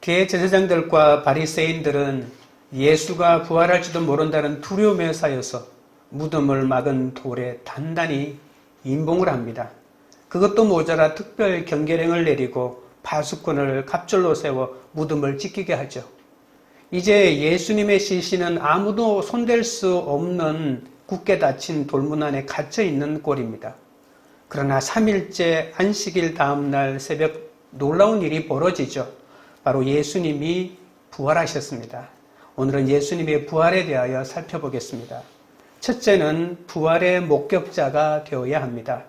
대제사장들과 바리새인들은 예수가 부활할지도 모른다는 두려움에 쌓여서 무덤을 막은 돌에 단단히 임봉을 합니다. 그것도 모자라 특별 경계령을 내리고 파수꾼을 갑절로 세워 무덤을 지키게 하죠. 이제 예수님의 시신은 아무도 손댈 수 없는 굳게 닫힌 돌문 안에 갇혀 있는 꼴입니다. 그러나 3일째 안식일 다음날 새벽 놀라운 일이 벌어지죠. 바로 예수님이 부활하셨습니다. 오늘은 예수님의 부활에 대하여 살펴보겠습니다. 첫째는 부활의 목격자가 되어야 합니다.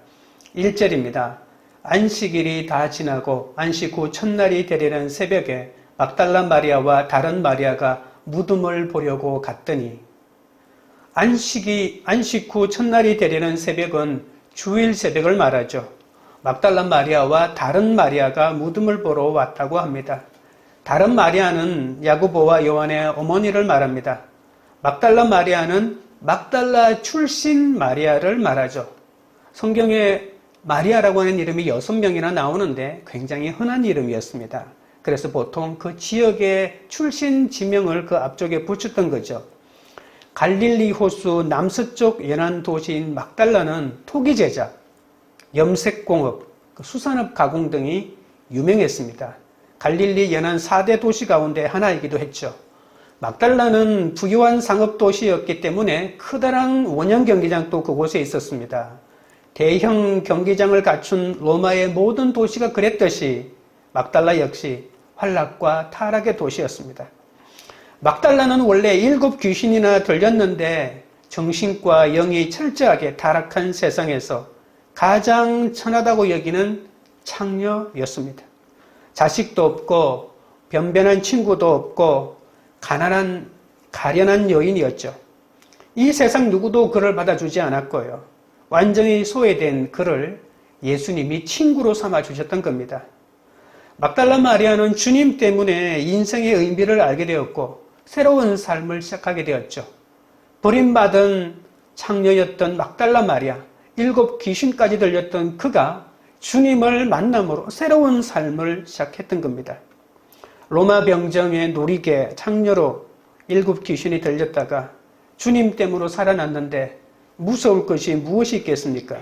1절입니다. 안식일이 다 지나고 안식 후 첫날이 되려는 새벽에 막달라 마리아와 다른 마리아가 무덤을 보려고 갔더니, 안식 후 첫날이 되려는 새벽은 주일 새벽을 말하죠. 막달라 마리아와 다른 마리아가 무덤을 보러 왔다고 합니다. 다른 마리아는 야고보와 요한의 어머니를 말합니다. 막달라 마리아는 막달라 출신 마리아를 말하죠. 성경에 마리아라고 하는 이름이 6명이나 나오는데 굉장히 흔한 이름이었습니다. 그래서 보통 그 지역의 출신 지명을 그 앞쪽에 붙였던 거죠. 갈릴리 호수 남서쪽 연안 도시인 막달라는 토기제작, 염색공업, 수산업 가공 등이 유명했습니다. 갈릴리 연안 4대 도시 가운데 하나이기도 했죠. 막달라는 부유한 상업도시였기 때문에 커다란 원형 경기장도 그곳에 있었습니다. 대형 경기장을 갖춘 로마의 모든 도시가 그랬듯이 막달라 역시 환락과 타락의 도시였습니다. 막달라는 원래 7 귀신이나 들렸는데 정신과 영이 철저하게 타락한 세상에서 가장 천하다고 여기는 창녀였습니다. 자식도 없고 변변한 친구도 없고 가난한 가련한 여인이었죠. 이 세상 누구도 그를 받아주지 않았고요. 완전히 소외된 그를 예수님이 친구로 삼아주셨던 겁니다. 막달라 마리아는 주님 때문에 인생의 의미를 알게 되었고 새로운 삶을 시작하게 되었죠. 버림받은 창녀였던 막달라 마리아, 7 귀신까지 들렸던 그가 주님을 만남으로 새로운 삶을 시작했던 겁니다. 로마 병정의 놀이개 창녀로 7 귀신이 들렸다가 주님 때문에 살아났는데 무서울 것이 무엇이 있겠습니까?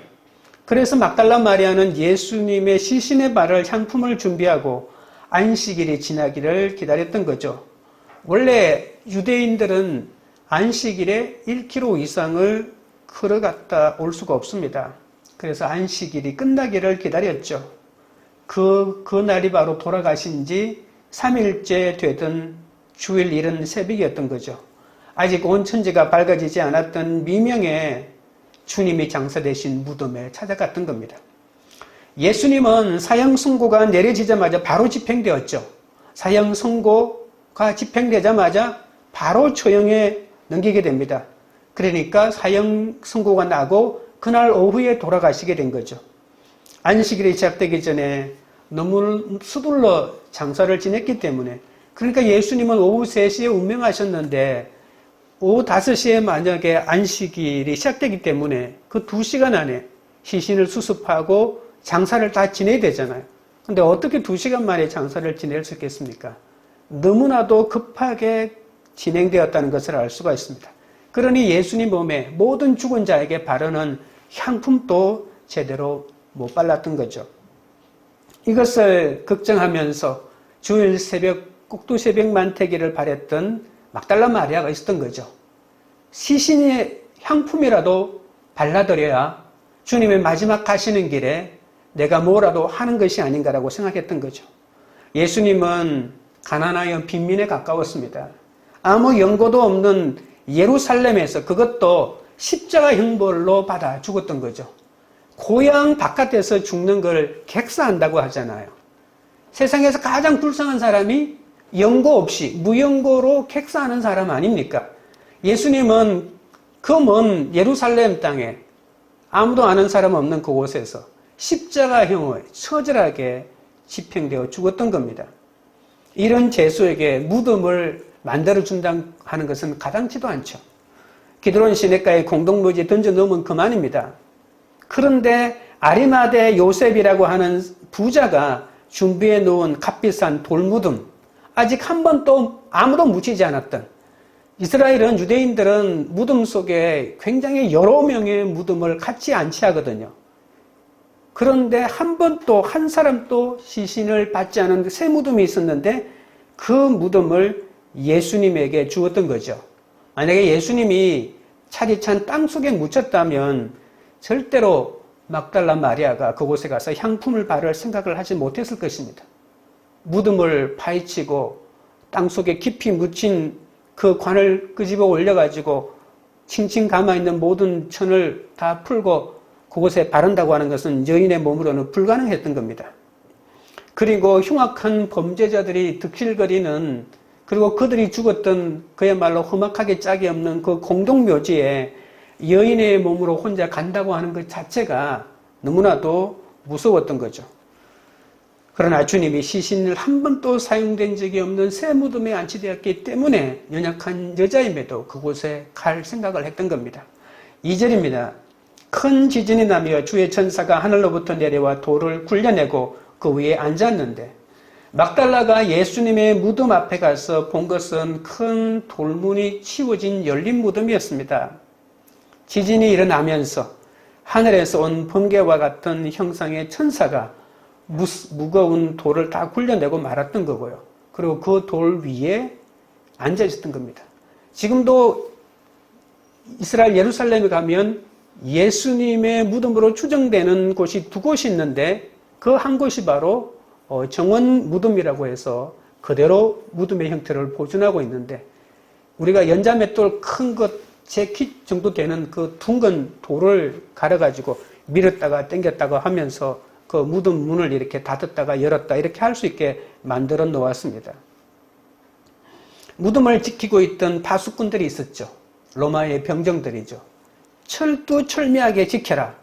그래서 막달라 마리아는 예수님의 시신의 발을 향품을 준비하고 안식일이 지나기를 기다렸던 거죠. 원래 유대인들은 안식일에 1km 이상을 걸어갔다 올 수가 없습니다. 그래서 안식일이 끝나기를 기다렸죠. 그 날이 바로 돌아가신 지 3일째 되던 주일 이른 새벽이었던 거죠. 아직 온 천지가 밝아지지 않았던 미명에 주님이 장사되신 무덤에 찾아갔던 겁니다. 예수님은 사형 선고가 내려지자마자 바로 집행되었죠. 사형 선고가 집행되자마자 바로 처형에 넘기게 됩니다. 그러니까 사형 선고가 나고 그날 오후에 돌아가시게 된 거죠. 안식일이 시작되기 전에 너무 서둘러 장사를 지냈기 때문에, 그러니까 예수님은 오후 3시에 운명하셨는데 오후 5시에 만약에 안식일이 시작되기 때문에 그 2시간 안에 시신을 수습하고 장사를 다 지내야 되잖아요. 근데 어떻게 2시간 만에 장사를 지낼 수 있겠습니까? 너무나도 급하게 진행되었다는 것을 알 수가 있습니다. 그러니 예수님 몸에 모든 죽은 자에게 바르는 향품도 제대로 못 발랐던 거죠. 이것을 걱정하면서 주일 새벽 꼭두새벽 만태기를 바랬던 막달라 마리아가 있었던 거죠. 시신의 향품이라도 발라드려야 주님의 마지막 가시는 길에 내가 뭐라도 하는 것이 아닌가라고 생각했던 거죠. 예수님은 가난하여 빈민에 가까웠습니다. 아무 연고도 없는 예루살렘에서, 그것도 십자가 형벌로 받아 죽었던 거죠. 고향 바깥에서 죽는 걸 객사한다고 하잖아요. 세상에서 가장 불쌍한 사람이 연고 없이 무연고로 객사하는 사람 아닙니까? 예수님은 그 먼 예루살렘 땅에 아무도 아는 사람 없는 그곳에서 십자가형을 처절하게 집행되어 죽었던 겁니다. 이런 죄수에게 무덤을 만들어준다 하는 것은 가당치도 않죠. 기드론 시내가에 공동묘지에 던져놓으면 그만입니다. 그런데 아리마대 요셉이라고 하는 부자가 준비해 놓은 값비싼 돌무덤, 아직 한 번도 아무도 묻히지 않았던, 이스라엘은, 유대인들은 무덤 속에 굉장히 여러 명의 무덤을 같이 안치하거든요. 그런데 한 번도, 한 사람도 시신을 받지 않은 새 무덤이 있었는데 그 무덤을 예수님에게 주었던 거죠. 만약에 예수님이 차디찬 땅 속에 묻혔다면 절대로 막달라 마리아가 그곳에 가서 향품을 바를 생각을 하지 못했을 것입니다. 무덤을 파헤치고 땅 속에 깊이 묻힌 그 관을 끄집어 올려가지고 칭칭 감아있는 모든 천을 다 풀고 그곳에 바른다고 하는 것은 여인의 몸으로는 불가능했던 겁니다. 그리고 흉악한 범죄자들이 득실거리는, 그리고 그들이 죽었던 그야말로 험악하게 짝이 없는 그 공동묘지에 여인의 몸으로 혼자 간다고 하는 것 자체가 너무나도 무서웠던 거죠. 그러나 주님이 시신을 한 번도 사용된 적이 없는 새 무덤에 안치되었기 때문에 연약한 여자임에도 그곳에 갈 생각을 했던 겁니다. 2절입니다. 큰 지진이 나며 주의 천사가 하늘로부터 내려와 돌을 굴려내고 그 위에 앉았는데, 막달라가 예수님의 무덤 앞에 가서 본 것은 큰 돌문이 치워진 열린 무덤이었습니다. 지진이 일어나면서 하늘에서 온 번개와 같은 형상의 천사가 무거운 돌을 다 굴려내고 말았던 거고요. 그리고 그 돌 위에 앉아 있었던 겁니다. 지금도 이스라엘 예루살렘에 가면 예수님의 무덤으로 추정되는 곳이 두 곳이 있는데 그 한 곳이 바로 정원 무덤이라고 해서 그대로 무덤의 형태를 보존하고 있는데, 우리가 연자맷돌 큰 것 제 키 정도 되는 그 둥근 돌을 갈아가지고 밀었다가 당겼다가 하면서 그 무덤 문을 이렇게 닫았다가 열었다 이렇게 할 수 있게 만들어 놓았습니다. 무덤을 지키고 있던 파수꾼들이 있었죠. 로마의 병정들이죠. 철두철미하게 지켜라.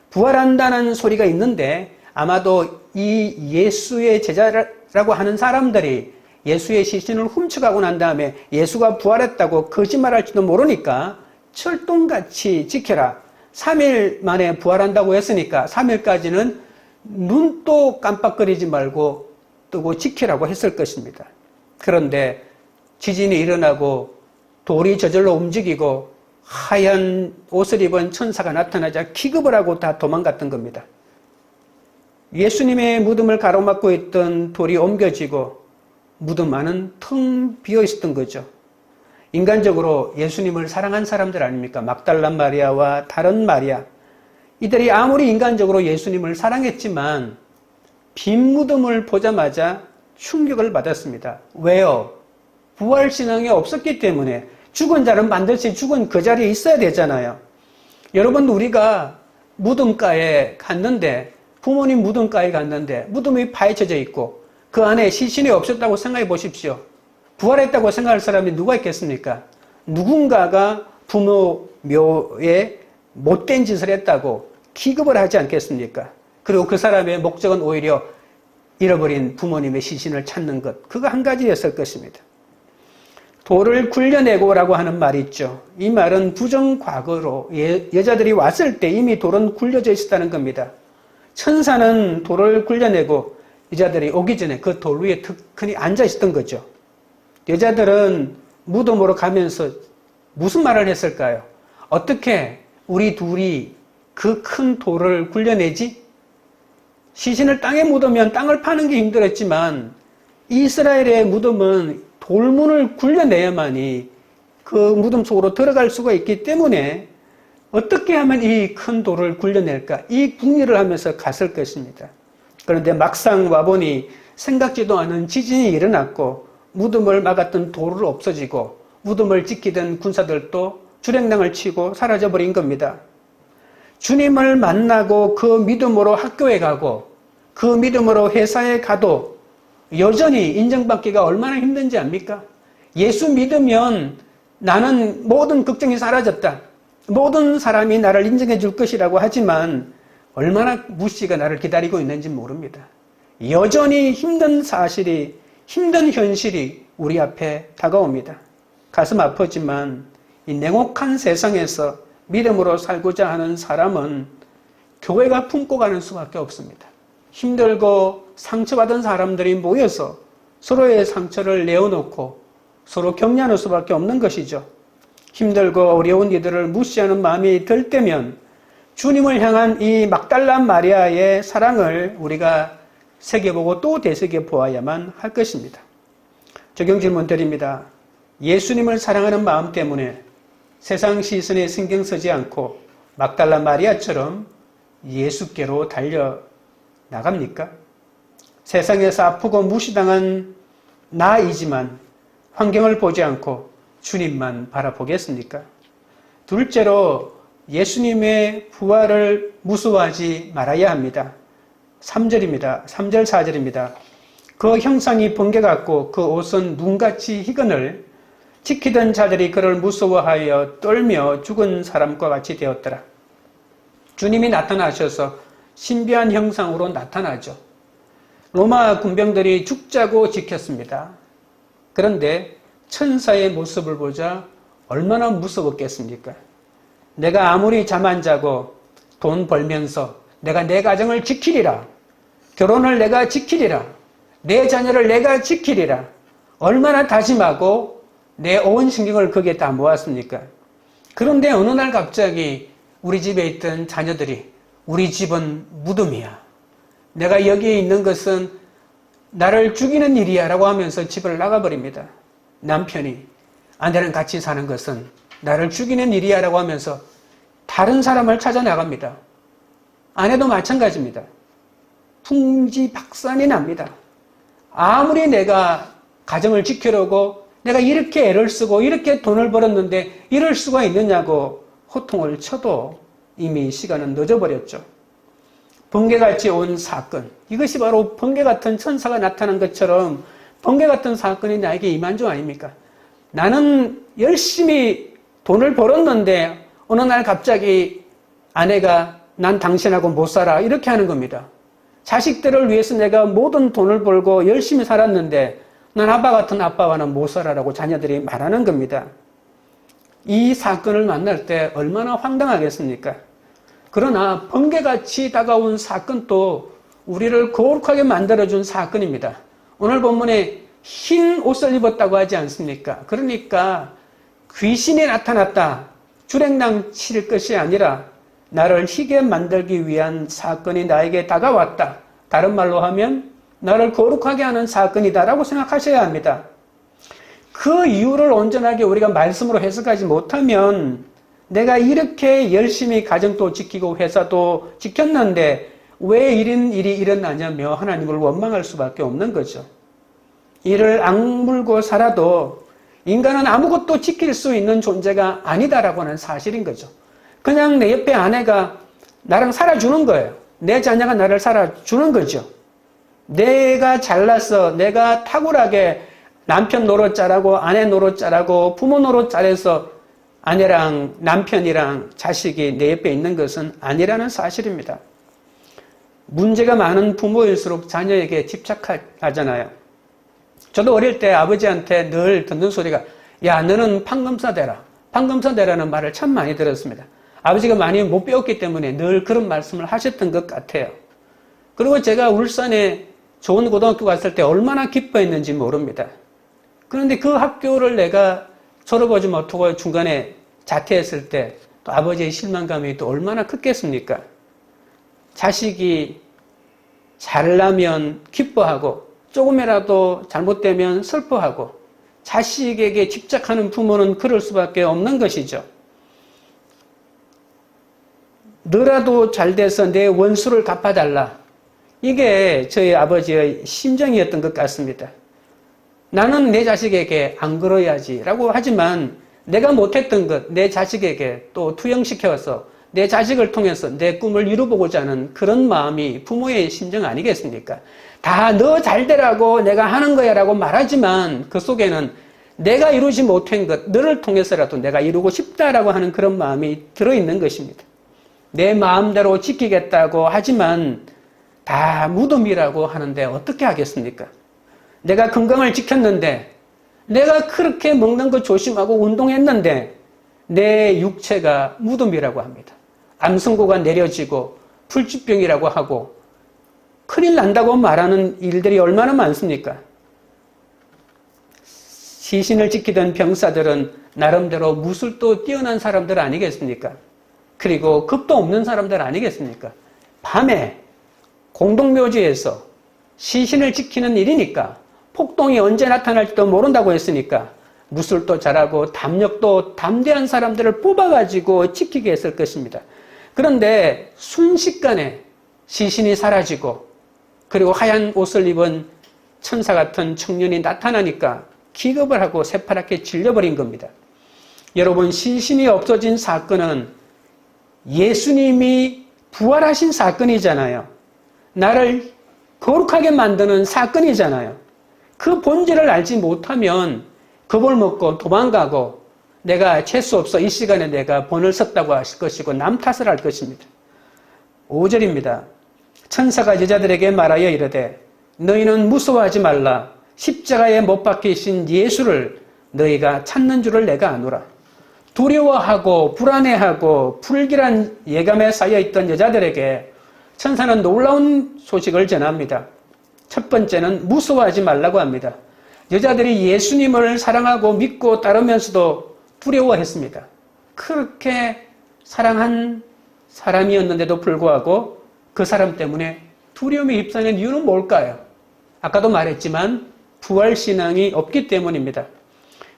부활한다는 소리가 있는데 아마도 이 예수의 제자라고 하는 사람들이 예수의 시신을 훔쳐가고 난 다음에 예수가 부활했다고 거짓말할지도 모르니까 철동같이 지켜라. 3일 만에 부활한다고 했으니까 3일까지는 눈도 깜빡거리지 말고 뜨고 지키라고 했을 것입니다. 그런데 지진이 일어나고 돌이 저절로 움직이고 하얀 옷을 입은 천사가 나타나자 기겁을 하고 다 도망갔던 겁니다. 예수님의 무덤을 가로막고 있던 돌이 옮겨지고 무덤 안은 텅 비어 있었던 거죠. 인간적으로 예수님을 사랑한 사람들 아닙니까? 막달라 마리아와 다른 마리아. 이들이 아무리 인간적으로 예수님을 사랑했지만 빈 무덤을 보자마자 충격을 받았습니다. 왜요? 부활신앙이 없었기 때문에. 죽은 자는 반드시 죽은 그 자리에 있어야 되잖아요. 여러분, 우리가 무덤가에 갔는데, 부모님 무덤가에 갔는데 무덤이 파헤쳐져 있고 그 안에 시신이 없었다고 생각해 보십시오. 부활했다고 생각할 사람이 누가 있겠습니까? 누군가가 부모 묘에 못된 짓을 했다고 기겁을 하지 않겠습니까? 그리고 그 사람의 목적은 오히려 잃어버린 부모님의 시신을 찾는 것, 그거 한 가지였을 것입니다. 돌을 굴려내고라고 하는 말이 있죠. 이 말은 부정과거로 여자들이 왔을 때 이미 돌은 굴려져 있었다는 겁니다. 천사는 돌을 굴려내고 여자들이 오기 전에 그 돌 위에 튼튼히 앉아 있었던 거죠. 여자들은 무덤으로 가면서 무슨 말을 했을까요? 어떻게 우리 둘이 그 큰 돌을 굴려내지? 시신을 땅에 묻으면 땅을 파는 게 힘들었지만 이스라엘의 무덤은 돌문을 굴려내야만이 그 무덤 속으로 들어갈 수가 있기 때문에 어떻게 하면 이 큰 돌을 굴려낼까? 이 궁리를 하면서 갔을 것입니다. 그런데 막상 와보니 생각지도 않은 지진이 일어났고 무덤을 막았던 돌을 없어지고 무덤을 지키던 군사들도 주랭랑을 치고 사라져버린 겁니다. 주님을 만나고 그 믿음으로 학교에 가고 그 믿음으로 회사에 가도 여전히 인정받기가 얼마나 힘든지 압니까? 예수 믿으면 나는 모든 걱정이 사라졌다. 모든 사람이 나를 인정해 줄 것이라고 하지만 얼마나 무시가 나를 기다리고 있는지 모릅니다. 여전히 힘든 사실이, 힘든 현실이 우리 앞에 다가옵니다. 가슴 아프지만 이 냉혹한 세상에서 믿음으로 살고자 하는 사람은 교회가 품고 가는 수밖에 없습니다. 힘들고 상처받은 사람들이 모여서 서로의 상처를 내어놓고 서로 격려하는 수밖에 없는 것이죠. 힘들고 어려운 이들을 무시하는 마음이 들 때면 주님을 향한 이 막달라 마리아의 사랑을 우리가 새겨보고 또 되새겨보아야만 할 것입니다. 적용 질문 드립니다. 예수님을 사랑하는 마음 때문에 세상 시선에 신경 쓰지 않고 막달라 마리아처럼 예수께로 달려 나갑니까? 세상에서 아프고 무시당한 나이지만 환경을 보지 않고 주님만 바라보겠습니까? 둘째로 예수님의 부활을 무서워하지 말아야 합니다. 3절입니다. 3절 4절입니다. 그 형상이 번개 같고 그 옷은 눈같이 희건을 지키던 자들이 그를 무서워하여 떨며 죽은 사람과 같이 되었더라. 주님이 나타나셔서 신비한 형상으로 나타나죠. 로마 군병들이 죽자고 지켰습니다. 그런데 천사의 모습을 보자 얼마나 무서웠겠습니까? 내가 아무리 잠 안 자고 돈 벌면서 내가 내 가정을 지키리라. 결혼을 내가 지키리라. 내 자녀를 내가 지키리라. 얼마나 다짐하고 내 온 신경을 거기에 다 모았습니까? 그런데 어느 날 갑자기 우리 집에 있던 자녀들이 우리 집은 무덤이야. 내가 여기에 있는 것은 나를 죽이는 일이야 라고 하면서 집을 나가버립니다. 남편이 아내랑 같이 사는 것은 나를 죽이는 일이야 라고 하면서 다른 사람을 찾아 나갑니다. 아내도 마찬가지입니다. 풍지박산이 납니다. 아무리 내가 가정을 지키려고 내가 이렇게 애를 쓰고 이렇게 돈을 벌었는데 이럴 수가 있느냐고 호통을 쳐도 이미 시간은 늦어버렸죠. 번개같이 온 사건, 이것이 바로 번개 같은 천사가 나타난 것처럼 번개 같은 사건이 나에게 임한 줄 아닙니까? 나는 열심히 돈을 벌었는데 어느 날 갑자기 아내가 난 당신하고 못 살아 이렇게 하는 겁니다. 자식들을 위해서 내가 모든 돈을 벌고 열심히 살았는데 난 아빠 같은 아빠와는 못 살아라고 자녀들이 말하는 겁니다. 이 사건을 만날 때 얼마나 황당하겠습니까? 그러나 번개같이 다가온 사건도 우리를 거룩하게 만들어준 사건입니다. 오늘 본문에 흰 옷을 입었다고 하지 않습니까? 그러니까 귀신이 나타났다. 주랭랑 칠 것이 아니라 나를 희게 만들기 위한 사건이 나에게 다가왔다. 다른 말로 하면 나를 거룩하게 하는 사건이다라고 생각하셔야 합니다. 그 이유를 온전하게 우리가 말씀으로 해석하지 못하면 내가 이렇게 열심히 가정도 지키고 회사도 지켰는데 왜 이런 일이 일어나냐며 하나님을 원망할 수밖에 없는 거죠. 이를 악물고 살아도 인간은 아무것도 지킬 수 있는 존재가 아니다라고 하는 사실인 거죠. 그냥 내 옆에 아내가 나랑 살아주는 거예요. 내 자녀가 나를 살아주는 거죠. 내가 잘나서 내가 탁월하게 남편 노릇 잘하고 아내 노릇 잘하고 부모 노릇 잘해서 아내랑 남편이랑 자식이 내 옆에 있는 것은 아니라는 사실입니다. 문제가 많은 부모일수록 자녀에게 집착하잖아요. 저도 어릴 때 아버지한테 늘 듣는 소리가 야 너는 판검사 되라. 판검사 되라는 말을 참 많이 들었습니다. 아버지가 많이 못 배웠기 때문에 늘 그런 말씀을 하셨던 것 같아요. 그리고 제가 울산에 좋은 고등학교 갔을 때 얼마나 기뻐했는지 모릅니다. 그런데 그 학교를 내가 졸업하지 못하고 중간에 자퇴했을 때 또 아버지의 실망감이 또 얼마나 컸겠습니까? 자식이 잘나면 기뻐하고 조금이라도 잘못되면 슬퍼하고 자식에게 집착하는 부모는 그럴 수밖에 없는 것이죠. 너라도 잘 돼서 내 원수를 갚아달라. 이게 저희 아버지의 심정이었던 것 같습니다. 나는 내 자식에게 안 그러야지 라고 하지만 내가 못했던 것 내 자식에게 또 투영시켜서 내 자식을 통해서 내 꿈을 이루보고자 하는 그런 마음이 부모의 심정 아니겠습니까? 다 너 잘되라고 내가 하는 거야 라고 말하지만 그 속에는 내가 이루지 못한 것 너를 통해서라도 내가 이루고 싶다라고 하는 그런 마음이 들어있는 것입니다. 내 마음대로 지키겠다고 하지만 다 무덤이라고 하는데 어떻게 하겠습니까? 내가 건강을 지켰는데 내가 그렇게 먹는 거 조심하고 운동했는데 내 육체가 무덤이라고 합니다. 암성고가 내려지고 풀쥐병이라고 하고 큰일 난다고 말하는 일들이 얼마나 많습니까? 시신을 지키던 병사들은 나름대로 무술도 뛰어난 사람들 아니겠습니까? 그리고 겁도 없는 사람들 아니겠습니까? 밤에 공동묘지에서 시신을 지키는 일이니까 폭동이 언제 나타날지도 모른다고 했으니까 무술도 잘하고 담력도 담대한 사람들을 뽑아가지고 지키게 했을 것입니다. 그런데 순식간에 시신이 사라지고 그리고 하얀 옷을 입은 천사 같은 청년이 나타나니까 기겁을 하고 새파랗게 질려버린 겁니다. 여러분, 시신이 없어진 사건은 예수님이 부활하신 사건이잖아요. 나를 거룩하게 만드는 사건이잖아요. 그 본질을 알지 못하면 겁을 먹고 도망가고 내가 재수 없어 이 시간에 내가 본을 썼다고 하실 것이고 남 탓을 할 것입니다. 5절입니다. 천사가 여자들에게 말하여 이르되 너희는 무서워하지 말라. 십자가에 못 박히신 예수를 너희가 찾는 줄을 내가 아노라. 두려워하고 불안해하고 불길한 예감에 쌓여있던 여자들에게 천사는 놀라운 소식을 전합니다. 첫 번째는 무서워하지 말라고 합니다. 여자들이 예수님을 사랑하고 믿고 따르면서도 두려워했습니다. 그렇게 사랑한 사람이었는데도 불구하고 그 사람 때문에 두려움에 휩싸이는 이유는 뭘까요? 아까도 말했지만 부활신앙이 없기 때문입니다.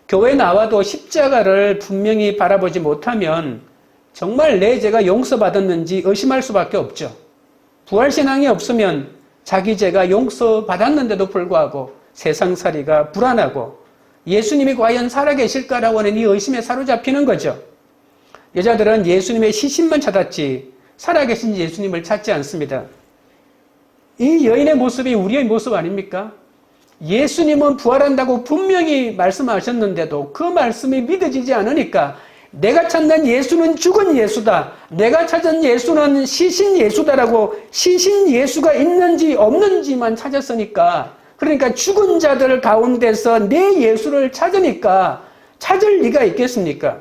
교회에 나와도 십자가를 분명히 바라보지 못하면 정말 내 죄가 용서받았는지 의심할 수밖에 없죠. 부활신앙이 없으면 자기 죄가 용서받았는데도 불구하고 세상살이가 불안하고 예수님이 과연 살아계실까라고 하는 이 의심에 사로잡히는 거죠. 여자들은 예수님의 시신만 찾았지 살아계신 예수님을 찾지 않습니다. 이 여인의 모습이 우리의 모습 아닙니까? 예수님은 부활한다고 분명히 말씀하셨는데도 그 말씀이 믿어지지 않으니까 내가 찾는 예수는 죽은 예수다. 내가 찾은 예수는 시신 예수다라고 시신 예수가 있는지 없는지만 찾았으니까 그러니까 죽은 자들 가운데서 내 예수를 찾으니까 찾을 리가 있겠습니까?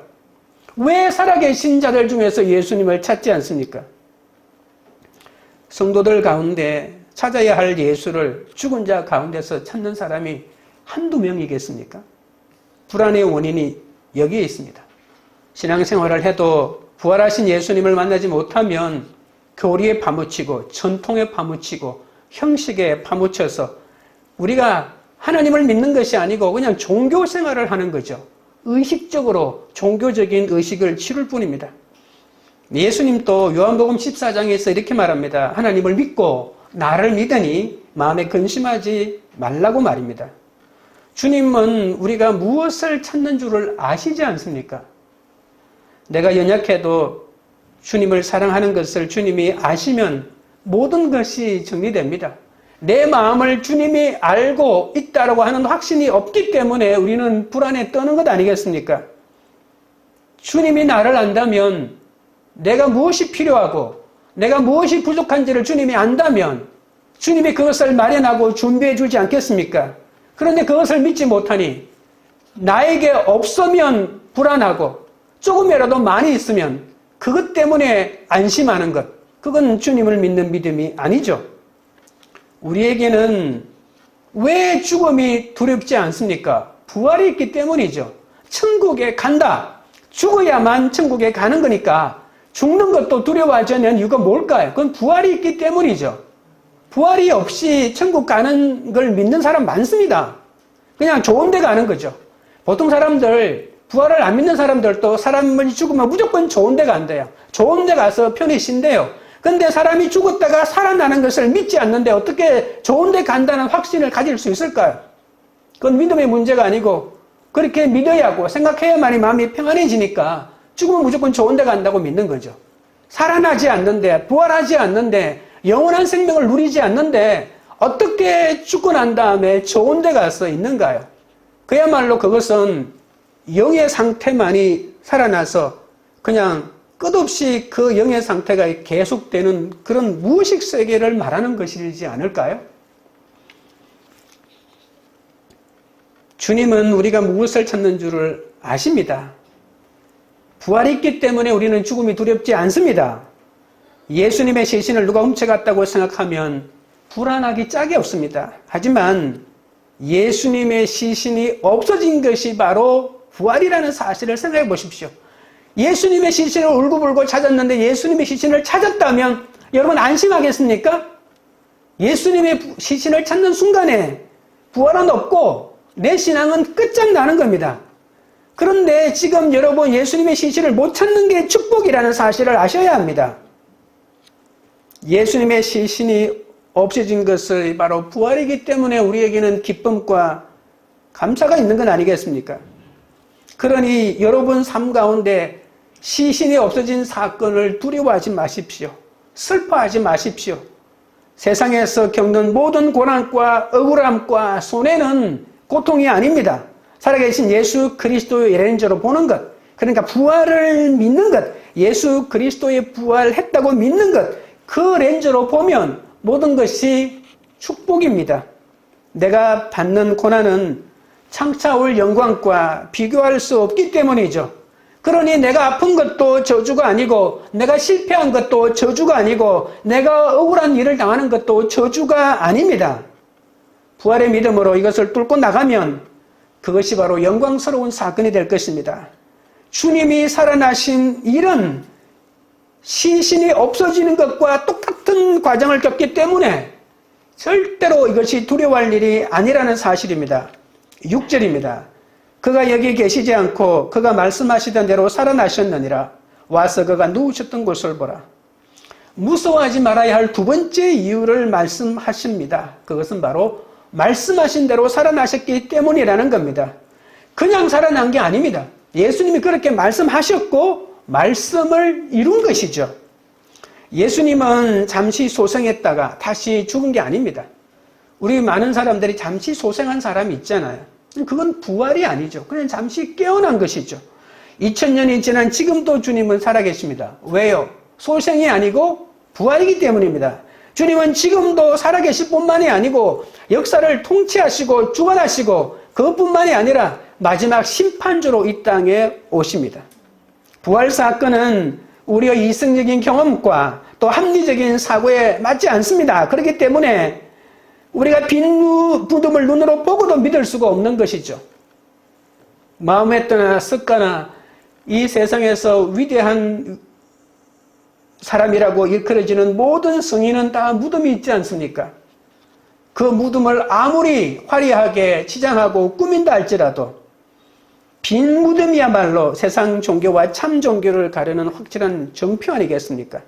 왜 살아계신 자들 중에서 예수님을 찾지 않습니까? 성도들 가운데 찾아야 할 예수를 죽은 자 가운데서 찾는 사람이 한두 명이겠습니까? 불안의 원인이 여기에 있습니다. 신앙생활을 해도 부활하신 예수님을 만나지 못하면 교리에 파묻히고 전통에 파묻히고 형식에 파묻혀서 우리가 하나님을 믿는 것이 아니고 그냥 종교생활을 하는 거죠. 의식적으로 종교적인 의식을 치룰 뿐입니다. 예수님도 요한복음 14장에서 이렇게 말합니다. 하나님을 믿고 나를 믿으니 마음에 근심하지 말라고 말입니다. 주님은 우리가 무엇을 찾는 줄을 아시지 않습니까? 내가 연약해도 주님을 사랑하는 것을 주님이 아시면 모든 것이 정리됩니다. 내 마음을 주님이 알고 있다고 하는 확신이 없기 때문에 우리는 불안에 떠는 것 아니겠습니까? 주님이 나를 안다면 내가 무엇이 필요하고 내가 무엇이 부족한지를 주님이 안다면 주님이 그것을 마련하고 준비해 주지 않겠습니까? 그런데 그것을 믿지 못하니 나에게 없으면 불안하고 조금이라도 많이 있으면 그것 때문에 안심하는 것, 그건 주님을 믿는 믿음이 아니죠. 우리에게는 왜 죽음이 두렵지 않습니까? 부활이 있기 때문이죠. 천국에 간다. 죽어야만 천국에 가는 거니까 죽는 것도 두려워하지 않는 이유가 뭘까요? 그건 부활이 있기 때문이죠. 부활이 없이 천국 가는 걸 믿는 사람 많습니다. 그냥 좋은 데 가는 거죠. 보통 사람들, 부활을 안 믿는 사람들도 사람이 죽으면 무조건 좋은 데 간대요. 좋은 데 가서 편히 쉰대요. 근데 사람이 죽었다가 살아나는 것을 믿지 않는데 어떻게 좋은 데 간다는 확신을 가질 수 있을까요? 그건 믿음의 문제가 아니고 그렇게 믿어야 하고 생각해야만이 마음이 평안해지니까 죽으면 무조건 좋은 데 간다고 믿는 거죠. 살아나지 않는데, 부활하지 않는데, 영원한 생명을 누리지 않는데 어떻게 죽고 난 다음에 좋은 데 가서 있는가요? 그야말로 그것은 영의 상태만이 살아나서 그냥 끝없이 그 영의 상태가 계속되는 그런 무의식 세계를 말하는 것이지 않을까요? 주님은 우리가 무엇을 찾는 줄을 아십니다. 부활이 있기 때문에 우리는 죽음이 두렵지 않습니다. 예수님의 시신을 누가 훔쳐갔다고 생각하면 불안하기 짝이 없습니다. 하지만 예수님의 시신이 없어진 것이 바로 부활이라는 사실을 생각해 보십시오. 예수님의 시신을 울고불고 찾았는데 예수님의 시신을 찾았다면 여러분 안심하겠습니까? 예수님의 시신을 찾는 순간에 부활은 없고 내 신앙은 끝장나는 겁니다. 그런데 지금 여러분 예수님의 시신을 못 찾는 게 축복이라는 사실을 아셔야 합니다. 예수님의 시신이 없어진 것을 바로 부활이기 때문에 우리에게는 기쁨과 감사가 있는 건 아니겠습니까? 그러니 여러분 삶 가운데 시신이 없어진 사건을 두려워하지 마십시오. 슬퍼하지 마십시오. 세상에서 겪는 모든 고난과 억울함과 손해는 고통이 아닙니다. 살아계신 예수 그리스도의 렌저로 보는 것, 그러니까 부활을 믿는 것, 예수 그리스도의 부활했다고 믿는 것, 그 렌저로 보면 모든 것이 축복입니다. 내가 받는 고난은 창차 올 영광과 비교할 수 없기 때문이죠. 그러니 내가 아픈 것도 저주가 아니고, 내가 실패한 것도 저주가 아니고, 내가 억울한 일을 당하는 것도 저주가 아닙니다. 부활의 믿음으로 이것을 뚫고 나가면 그것이 바로 영광스러운 사건이 될 것입니다. 주님이 살아나신 일은 시신이 없어지는 것과 똑같은 과정을 겪기 때문에 절대로 이것이 두려워할 일이 아니라는 사실입니다. 6절입니다. 그가 여기 계시지 않고 그가 말씀하시던 대로 살아나셨느니라. 와서 그가 누우셨던 곳을 보라. 무서워하지 말아야 할 두 번째 이유를 말씀하십니다. 그것은 바로 말씀하신 대로 살아나셨기 때문이라는 겁니다. 그냥 살아난 게 아닙니다. 예수님이 그렇게 말씀하셨고 말씀을 이룬 것이죠. 예수님은 잠시 소생했다가 다시 죽은 게 아닙니다. 우리 많은 사람들이 잠시 소생한 사람이 있잖아요. 그건 부활이 아니죠. 그냥 잠시 깨어난 것이죠. 2000년이 지난 지금도 주님은 살아계십니다. 왜요? 소생이 아니고 부활이기 때문입니다. 주님은 지금도 살아계실 뿐만이 아니고 역사를 통치하시고 주관하시고 그것뿐만이 아니라 마지막 심판주로 이 땅에 오십니다. 부활 사건은 우리의 이성적인 경험과 또 합리적인 사고에 맞지 않습니다. 그렇기 때문에 우리가 빈 무덤을 눈으로 보고도 믿을 수가 없는 것이죠. 마호메트나 스가나 이 세상에서 위대한 사람이라고 일컬어지는 모든 성인은 다 무덤이 있지 않습니까? 그 무덤을 아무리 화려하게 치장하고 꾸민다 할지라도 빈 무덤이야말로 세상 종교와 참 종교를 가르는 확실한 정표 아니겠습니까?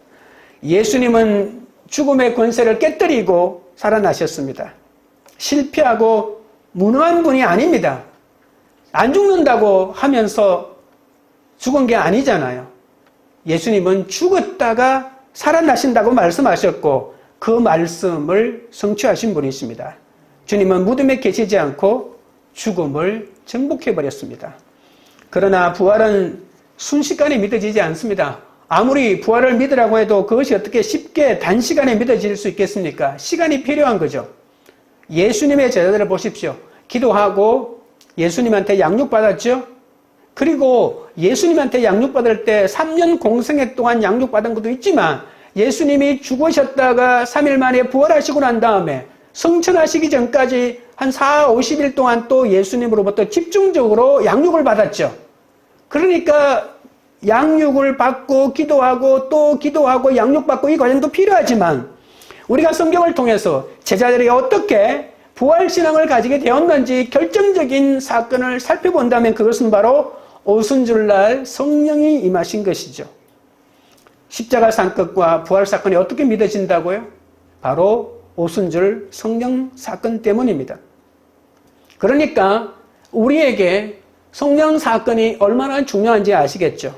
예수님은 죽음의 권세를 깨뜨리고 살아나셨습니다. 실패하고 무능한 분이 아닙니다. 안 죽는다고 하면서 죽은 게 아니잖아요. 예수님은 죽었다가 살아나신다고 말씀하셨고 그 말씀을 성취하신 분이십니다. 주님은 무덤에 계시지 않고 죽음을 정복해버렸습니다. 그러나 부활은 순식간에 믿어지지 않습니다. 아무리 부활을 믿으라고 해도 그것이 어떻게 쉽게 단시간에 믿어질 수 있겠습니까? 시간이 필요한 거죠. 예수님의 제자들을 보십시오. 기도하고 예수님한테 양육받았죠? 그리고 예수님한테 양육받을 때 3년 공생애 동안 양육받은 것도 있지만 예수님이 죽으셨다가 3일 만에 부활하시고 난 다음에 성천하시기 전까지 한 50일 동안 또 예수님으로부터 집중적으로 양육을 받았죠. 그러니까 양육을 받고 기도하고 또 기도하고 양육받고 이 과정도 필요하지만 우리가 성경을 통해서 제자들이 어떻게 부활신앙을 가지게 되었는지 결정적인 사건을 살펴본다면 그것은 바로 오순절날 성령이 임하신 것이죠. 십자가 상급과 부활 사건이 어떻게 믿어진다고요? 바로 오순절 성령 사건 때문입니다. 그러니까 우리에게 성령 사건이 얼마나 중요한지 아시겠죠?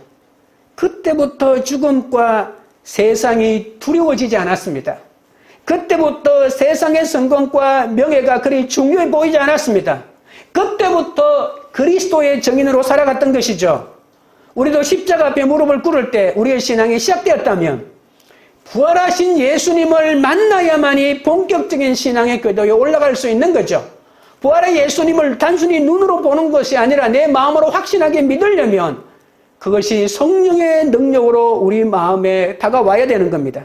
그때부터 죽음과 세상이 두려워지지 않았습니다. 그때부터 세상의 성공과 명예가 그리 중요해 보이지 않았습니다. 그때부터 그리스도의 정인으로 살아갔던 것이죠. 우리도 십자가 앞에 무릎을 꿇을 때 우리의 신앙이 시작되었다면 부활하신 예수님을 만나야만이 본격적인 신앙의 궤도에 올라갈 수 있는 거죠. 부활의 예수님을 단순히 눈으로 보는 것이 아니라 내 마음으로 확신하게 믿으려면 그것이 성령의 능력으로 우리 마음에 다가와야 되는 겁니다.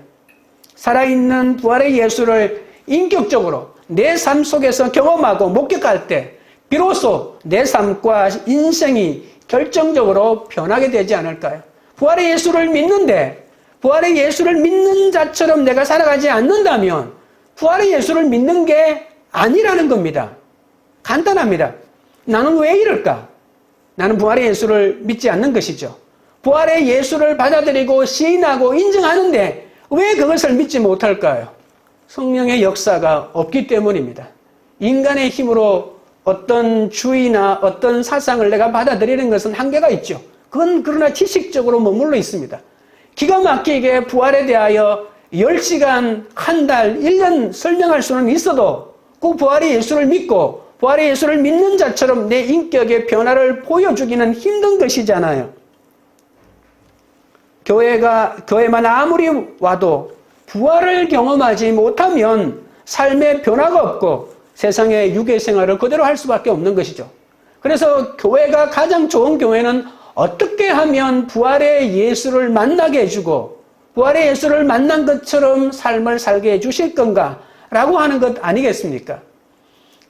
살아있는 부활의 예수를 인격적으로 내 삶 속에서 경험하고 목격할 때 비로소 내 삶과 인생이 결정적으로 변하게 되지 않을까요? 부활의 예수를 믿는데 부활의 예수를 믿는 자처럼 내가 살아가지 않는다면 부활의 예수를 믿는 게 아니라는 겁니다. 간단합니다. 나는 왜 이럴까? 나는 부활의 예수를 믿지 않는 것이죠. 부활의 예수를 받아들이고 시인하고 인정하는데 왜 그것을 믿지 못할까요? 성령의 역사가 없기 때문입니다. 인간의 힘으로 어떤 주의나 어떤 사상을 내가 받아들이는 것은 한계가 있죠. 그건 그러나 지식적으로 머물러 있습니다. 기가 막히게 부활에 대하여 10시간, 한 달, 1년 설명할 수는 있어도 그 부활의 예수를 믿고 부활의 예수를 믿는 자처럼 내 인격의 변화를 보여주기는 힘든 것이잖아요. 교회만 아무리 와도 부활을 경험하지 못하면 삶의 변화가 없고 세상의 유괴 생활을 그대로 할 수밖에 없는 것이죠. 그래서 교회가 가장 좋은 교회는 어떻게 하면 부활의 예수를 만나게 해주고 부활의 예수를 만난 것처럼 삶을 살게 해주실 건가라고 하는 것 아니겠습니까?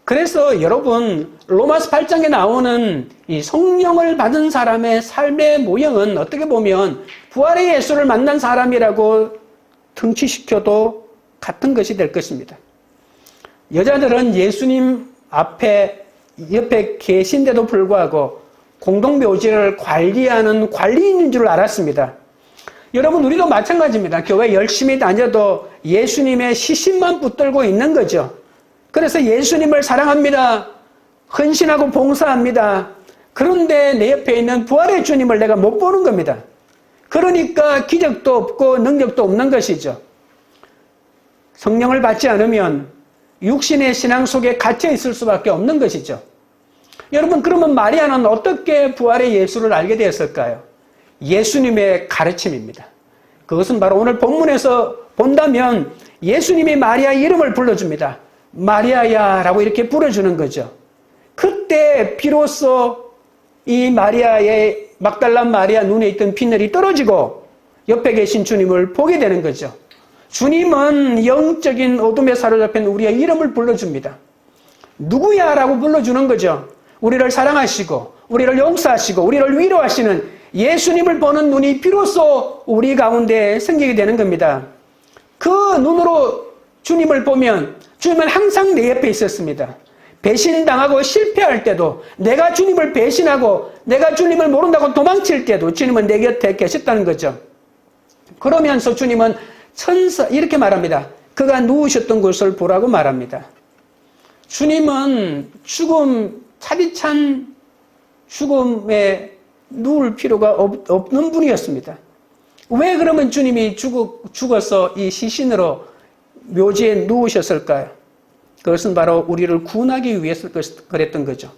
그래서 여러분 로마서 8장에 나오는 이 성령을 받은 사람의 삶의 모형은 어떻게 보면 부활의 예수를 만난 사람이라고 등치시켜도 같은 것이 될 것입니다. 여자들은 예수님 옆에 계신데도 불구하고 공동묘지를 관리하는 관리인인 줄 알았습니다. 여러분 우리도 마찬가지입니다. 교회 열심히 다녀도 예수님의 시신만 붙들고 있는 거죠. 그래서 예수님을 사랑합니다. 헌신하고 봉사합니다. 그런데 내 옆에 있는 부활의 주님을 내가 못 보는 겁니다. 그러니까 기적도 없고 능력도 없는 것이죠. 성령을 받지 않으면 육신의 신앙 속에 갇혀 있을 수밖에 없는 것이죠. 여러분 그러면 마리아는 어떻게 부활의 예수를 알게 되었을까요? 예수님의 가르침입니다. 그것은 바로 오늘 본문에서 본다면 예수님이 마리아 이름을 불러줍니다. 마리아야 라고 이렇게 불러주는 거죠. 그때 비로소 이 마리아의 막달란 마리아 눈에 있던 비늘이 떨어지고 옆에 계신 주님을 보게 되는 거죠. 주님은 영적인 어둠에 사로잡힌 우리의 이름을 불러줍니다. 누구야 라고 불러주는 거죠. 우리를 사랑하시고 우리를 용서하시고 우리를 위로하시는 예수님을 보는 눈이 비로소 우리 가운데 생기게 되는 겁니다. 그 눈으로 주님을 보면 주님은 항상 내 옆에 있었습니다. 배신당하고 실패할 때도 내가 주님을 배신하고 내가 주님을 모른다고 도망칠 때도 주님은 내 곁에 계셨다는 거죠. 그러면서 주님은 이렇게 말합니다. 그가 누우셨던 곳을 보라고 말합니다. 주님은 차디찬 죽음에 누울 필요가 없는 분이었습니다. 왜 그러면 주님이 죽어서 이 시신으로 묘지에 누우셨을까요? 그것은 바로 우리를 구원하기 위해서 그랬던 거죠.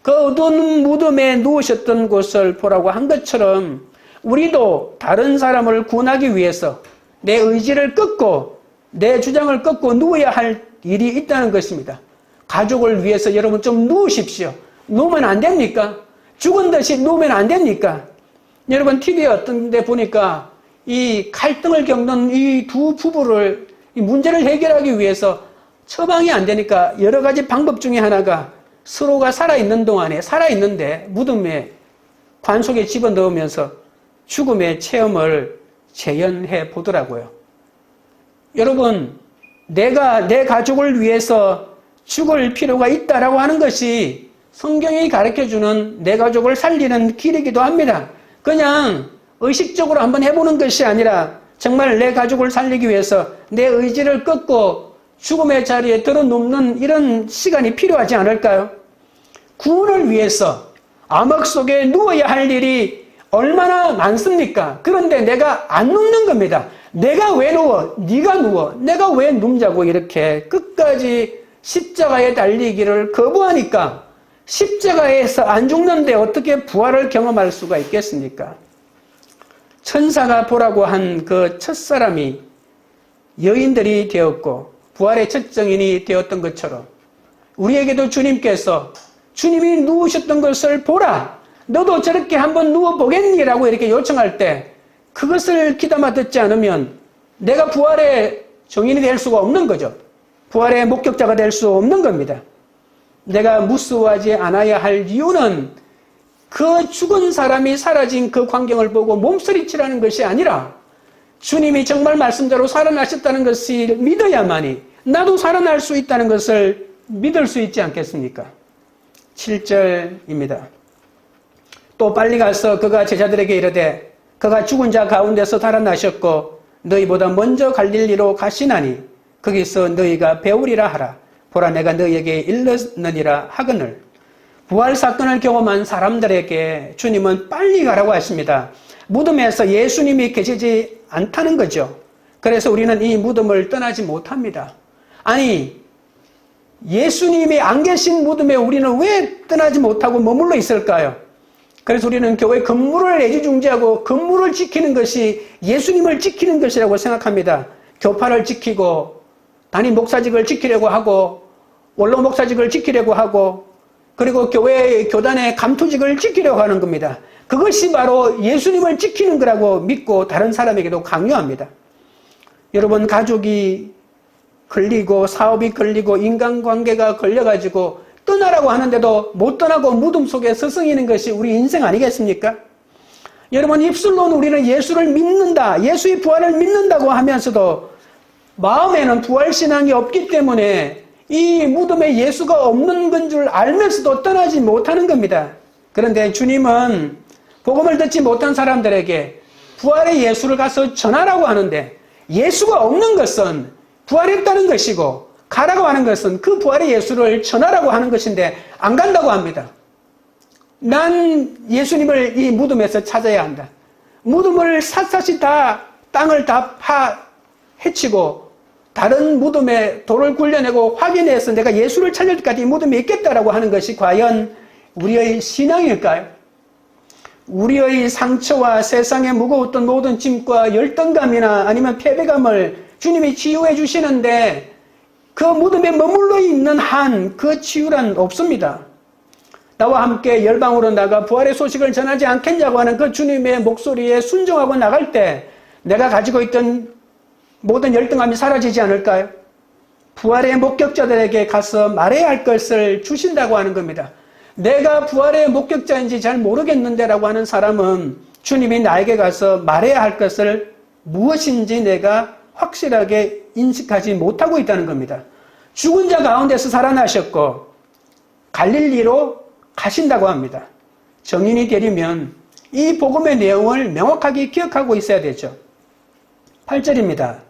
그 어두운 무덤에 누우셨던 곳을 보라고 한 것처럼 우리도 다른 사람을 구원하기 위해서 내 의지를 꺾고 내 주장을 꺾고 누워야 할 일이 있다는 것입니다. 가족을 위해서 여러분 좀 누우십시오. 누우면 안 됩니까? 죽은 듯이 누우면 안 됩니까? 여러분 TV에 어떤 데 보니까 이 갈등을 겪는 이 두 부부를 이 문제를 해결하기 위해서 처방이 안 되니까 여러 가지 방법 중에 하나가 서로가 살아있는데 무덤에 관 속에 집어넣으면서 죽음의 체험을 재현해 보더라고요. 여러분, 내가 내 가족을 위해서 죽을 필요가 있다라고 하는 것이 성경이 가르쳐주는 내 가족을 살리는 길이기도 합니다. 그냥 의식적으로 한번 해보는 것이 아니라 정말 내 가족을 살리기 위해서 내 의지를 꺾고 죽음의 자리에 들어눕는 이런 시간이 필요하지 않을까요? 구원을 위해서 암흑 속에 누워야 할 일이 얼마나 많습니까? 그런데 내가 안 눕는 겁니다. 내가 왜 누워? 네가 누워. 내가 왜 눕자고 이렇게 끝까지 십자가에 달리기를 거부하니까 십자가에서 안 죽는데 어떻게 부활을 경험할 수가 있겠습니까? 천사가 보라고 한 그 첫사람이 여인들이 되었고 부활의 첫 정인이 되었던 것처럼 우리에게도 주님께서 주님이 누우셨던 것을 보라. 너도 저렇게 한번 누워보겠니? 라고 이렇게 요청할 때 그것을 귀담아 듣지 않으면 내가 부활의 정인이 될 수가 없는 거죠. 부활의 목격자가 될 수 없는 겁니다. 내가 무서워하지 않아야 할 이유는 그 죽은 사람이 사라진 그 광경을 보고 몸서리치라는 것이 아니라 주님이 정말 말씀대로 살아나셨다는 것을 믿어야만이 나도 살아날 수 있다는 것을 믿을 수 있지 않겠습니까? 7절입니다. 또 빨리 가서 그가 제자들에게 이르되 그가 죽은 자 가운데서 살아나셨고 너희보다 먼저 갈릴리로 가시나니 거기서 너희가 배우리라 하라. 보라 내가 너희에게 일렀느니라 하거늘. 부활 사건을 경험한 사람들에게 주님은 빨리 가라고 하십니다. 무덤에서 예수님이 계시지 않다는 거죠. 그래서 우리는 이 무덤을 떠나지 못합니다. 아니, 예수님이 안 계신 무덤에 우리는 왜 떠나지 못하고 머물러 있을까요? 그래서 우리는 교회 건물을 애지중지하고 건물을 지키는 것이 예수님을 지키는 것이라고 생각합니다. 교파를 지키고 단임 목사직을 지키려고 하고 원로 목사직을 지키려고 하고 그리고 교회 교단의 감투직을 지키려고 하는 겁니다. 그것이 바로 예수님을 지키는 거라고 믿고 다른 사람에게도 강요합니다. 여러분, 가족이 걸리고 사업이 걸리고 인간관계가 걸려가지고 떠나라고 하는데도 못 떠나고 무덤 속에 서성이는 것이 우리 인생 아니겠습니까? 여러분, 입술로는 우리는 예수를 믿는다, 예수의 부활을 믿는다고 하면서도 마음에는 부활신앙이 없기 때문에 이 무덤에 예수가 없는 건 줄 알면서도 떠나지 못하는 겁니다. 그런데 주님은 복음을 듣지 못한 사람들에게 부활의 예수를 가서 전하라고 하는데 예수가 없는 것은 부활했다는 것이고 가라고 하는 것은 그 부활의 예수를 전하라고 하는 것인데 안 간다고 합니다. 난 예수님을 이 무덤에서 찾아야 한다. 무덤을 샅샅이 다 땅을 다 헤치고 다른 무덤에 돌을 굴려내고 확인해서 내가 예수를 찾을 때까지 이 무덤에 있겠다라고 하는 것이 과연 우리의 신앙일까요? 우리의 상처와 세상에 무거웠던 모든 짐과 열등감이나 아니면 패배감을 주님이 치유해 주시는데 그 무덤에 머물러 있는 한 그 치유란 없습니다. 나와 함께 열방으로 나가 부활의 소식을 전하지 않겠냐고 하는 그 주님의 목소리에 순종하고 나갈 때 내가 가지고 있던 모든 열등감이 사라지지 않을까요? 부활의 목격자들에게 가서 말해야 할 것을 주신다고 하는 겁니다. 내가 부활의 목격자인지 잘 모르겠는데 라고 하는 사람은 주님이 나에게 가서 말해야 할 것을 무엇인지 내가 확실하게 인식하지 못하고 있다는 겁니다. 죽은 자 가운데서 살아나셨고 갈릴리로 가신다고 합니다. 정인이 되려면 이 복음의 내용을 명확하게 기억하고 있어야 되죠. 8절입니다.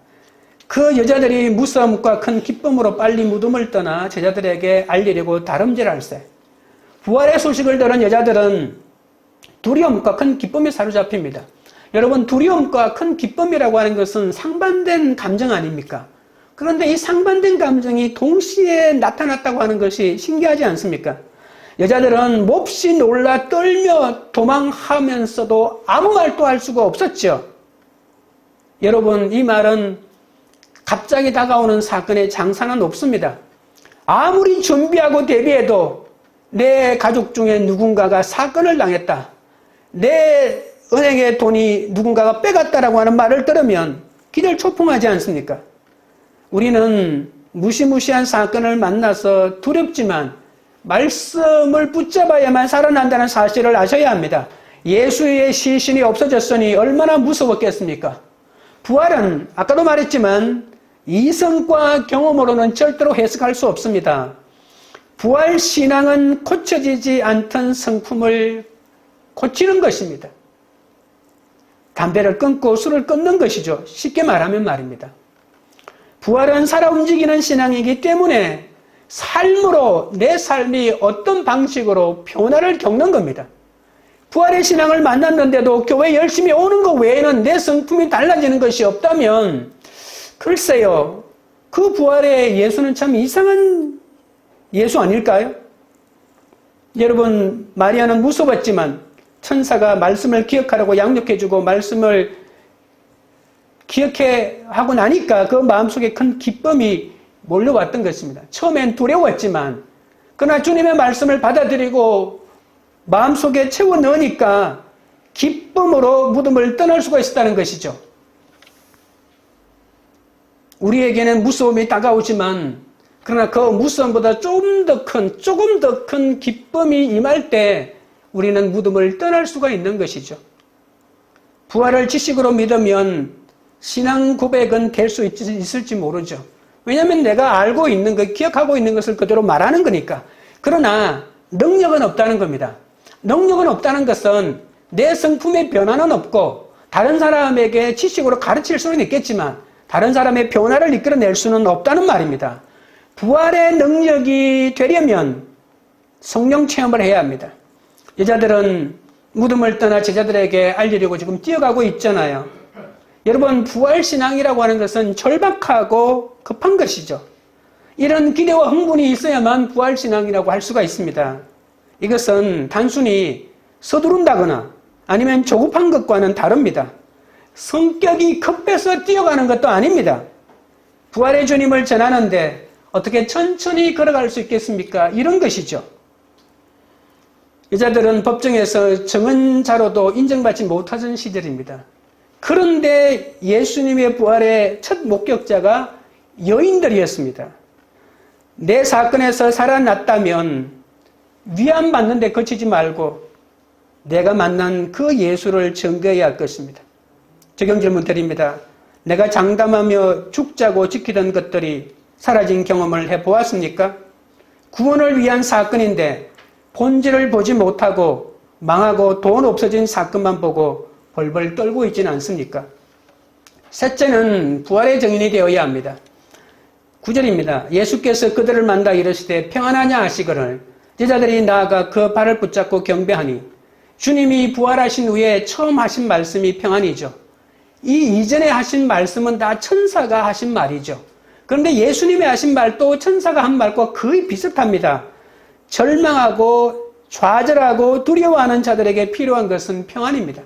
그 여자들이 무서움과 큰 기쁨으로 빨리 무덤을 떠나 제자들에게 알리려고 다름질할세. 부활의 소식을 들은 여자들은 두려움과 큰 기쁨에 사로잡힙니다. 여러분, 두려움과 큰 기쁨이라고 하는 것은 상반된 감정 아닙니까? 그런데 이 상반된 감정이 동시에 나타났다고 하는 것이 신기하지 않습니까? 여자들은 몹시 놀라 떨며 도망하면서도 아무 말도 할 수가 없었죠. 여러분, 이 말은 갑자기 다가오는 사건의 장사는 없습니다. 아무리 준비하고 대비해도 내 가족 중에 누군가가 사건을 당했다, 내 은행의 돈이 누군가가 빼갔다라고 하는 말을 들으면 기절초풍하지 않습니까? 우리는 무시무시한 사건을 만나서 두렵지만 말씀을 붙잡아야만 살아난다는 사실을 아셔야 합니다. 예수의 시신이 없어졌으니 얼마나 무서웠겠습니까? 부활은 아까도 말했지만 이성과 경험으로는 절대로 해석할 수 없습니다. 부활 신앙은 고쳐지지 않던 성품을 고치는 것입니다. 담배를 끊고 술을 끊는 것이죠. 쉽게 말하면 말입니다. 부활은 살아 움직이는 신앙이기 때문에 삶으로 내 삶이 어떤 방식으로 변화를 겪는 겁니다. 부활의 신앙을 만났는데도 교회 열심히 오는 것 외에는 내 성품이 달라지는 것이 없다면 글쎄요, 그 부활의 예수는 참 이상한 예수 아닐까요? 여러분, 마리아는 무서웠지만 천사가 말씀을 기억하라고 양육해주고 말씀을 기억해 하고 나니까 그 마음속에 큰 기쁨이 몰려왔던 것입니다. 처음엔 두려웠지만 그러나 주님의 말씀을 받아들이고 마음속에 채워 넣으니까 기쁨으로 무덤을 떠날 수가 있었다는 것이죠. 우리에게는 무서움이 다가오지만 그러나 그 무서움보다 조금 더 큰 기쁨이 임할 때 우리는 무덤을 떠날 수가 있는 것이죠. 부활을 지식으로 믿으면 신앙 고백은 될 수 있을지 모르죠. 왜냐하면 내가 알고 있는 것, 기억하고 있는 것을 그대로 말하는 거니까. 그러나 능력은 없다는 겁니다. 능력은 없다는 것은 내 성품의 변화는 없고 다른 사람에게 지식으로 가르칠 수는 있겠지만 다른 사람의 변화를 이끌어낼 수는 없다는 말입니다. 부활의 능력이 되려면 성령 체험을 해야 합니다. 여자들은 무덤을 떠나 제자들에게 알리려고 지금 뛰어가고 있잖아요. 여러분, 부활신앙이라고 하는 것은 절박하고 급한 것이죠. 이런 기대와 흥분이 있어야만 부활신앙이라고 할 수가 있습니다. 이것은 단순히 서두른다거나 아니면 조급한 것과는 다릅니다. 성격이 급해서 뛰어가는 것도 아닙니다. 부활의 주님을 전하는데 어떻게 천천히 걸어갈 수 있겠습니까? 이런 것이죠. 여자들은 법정에서 정언자로도 인정받지 못하던 시절입니다. 그런데 예수님의 부활의 첫 목격자가 여인들이었습니다. 내 사건에서 살아났다면 위안받는 데 그치지 말고 내가 만난 그 예수를 증거해야 할 것입니다. 적용 질문 드립니다. 내가 장담하며 죽자고 지키던 것들이 사라진 경험을 해보았습니까? 구원을 위한 사건인데 본질을 보지 못하고 망하고 돈 없어진 사건만 보고 벌벌 떨고 있지는 않습니까? 셋째는 부활의 증인이 되어야 합니다. 9절입니다. 예수께서 그들을 만나 이르시되 평안하냐 하시거늘 제자들이 나아가 그 발을 붙잡고 경배하니 주님이 부활하신 후에 처음 하신 말씀이 평안이죠. 이 이전에 하신 말씀은 다 천사가 하신 말이죠. 그런데 예수님이 하신 말도 천사가 한 말과 거의 비슷합니다. 절망하고 좌절하고 두려워하는 자들에게 필요한 것은 평안입니다.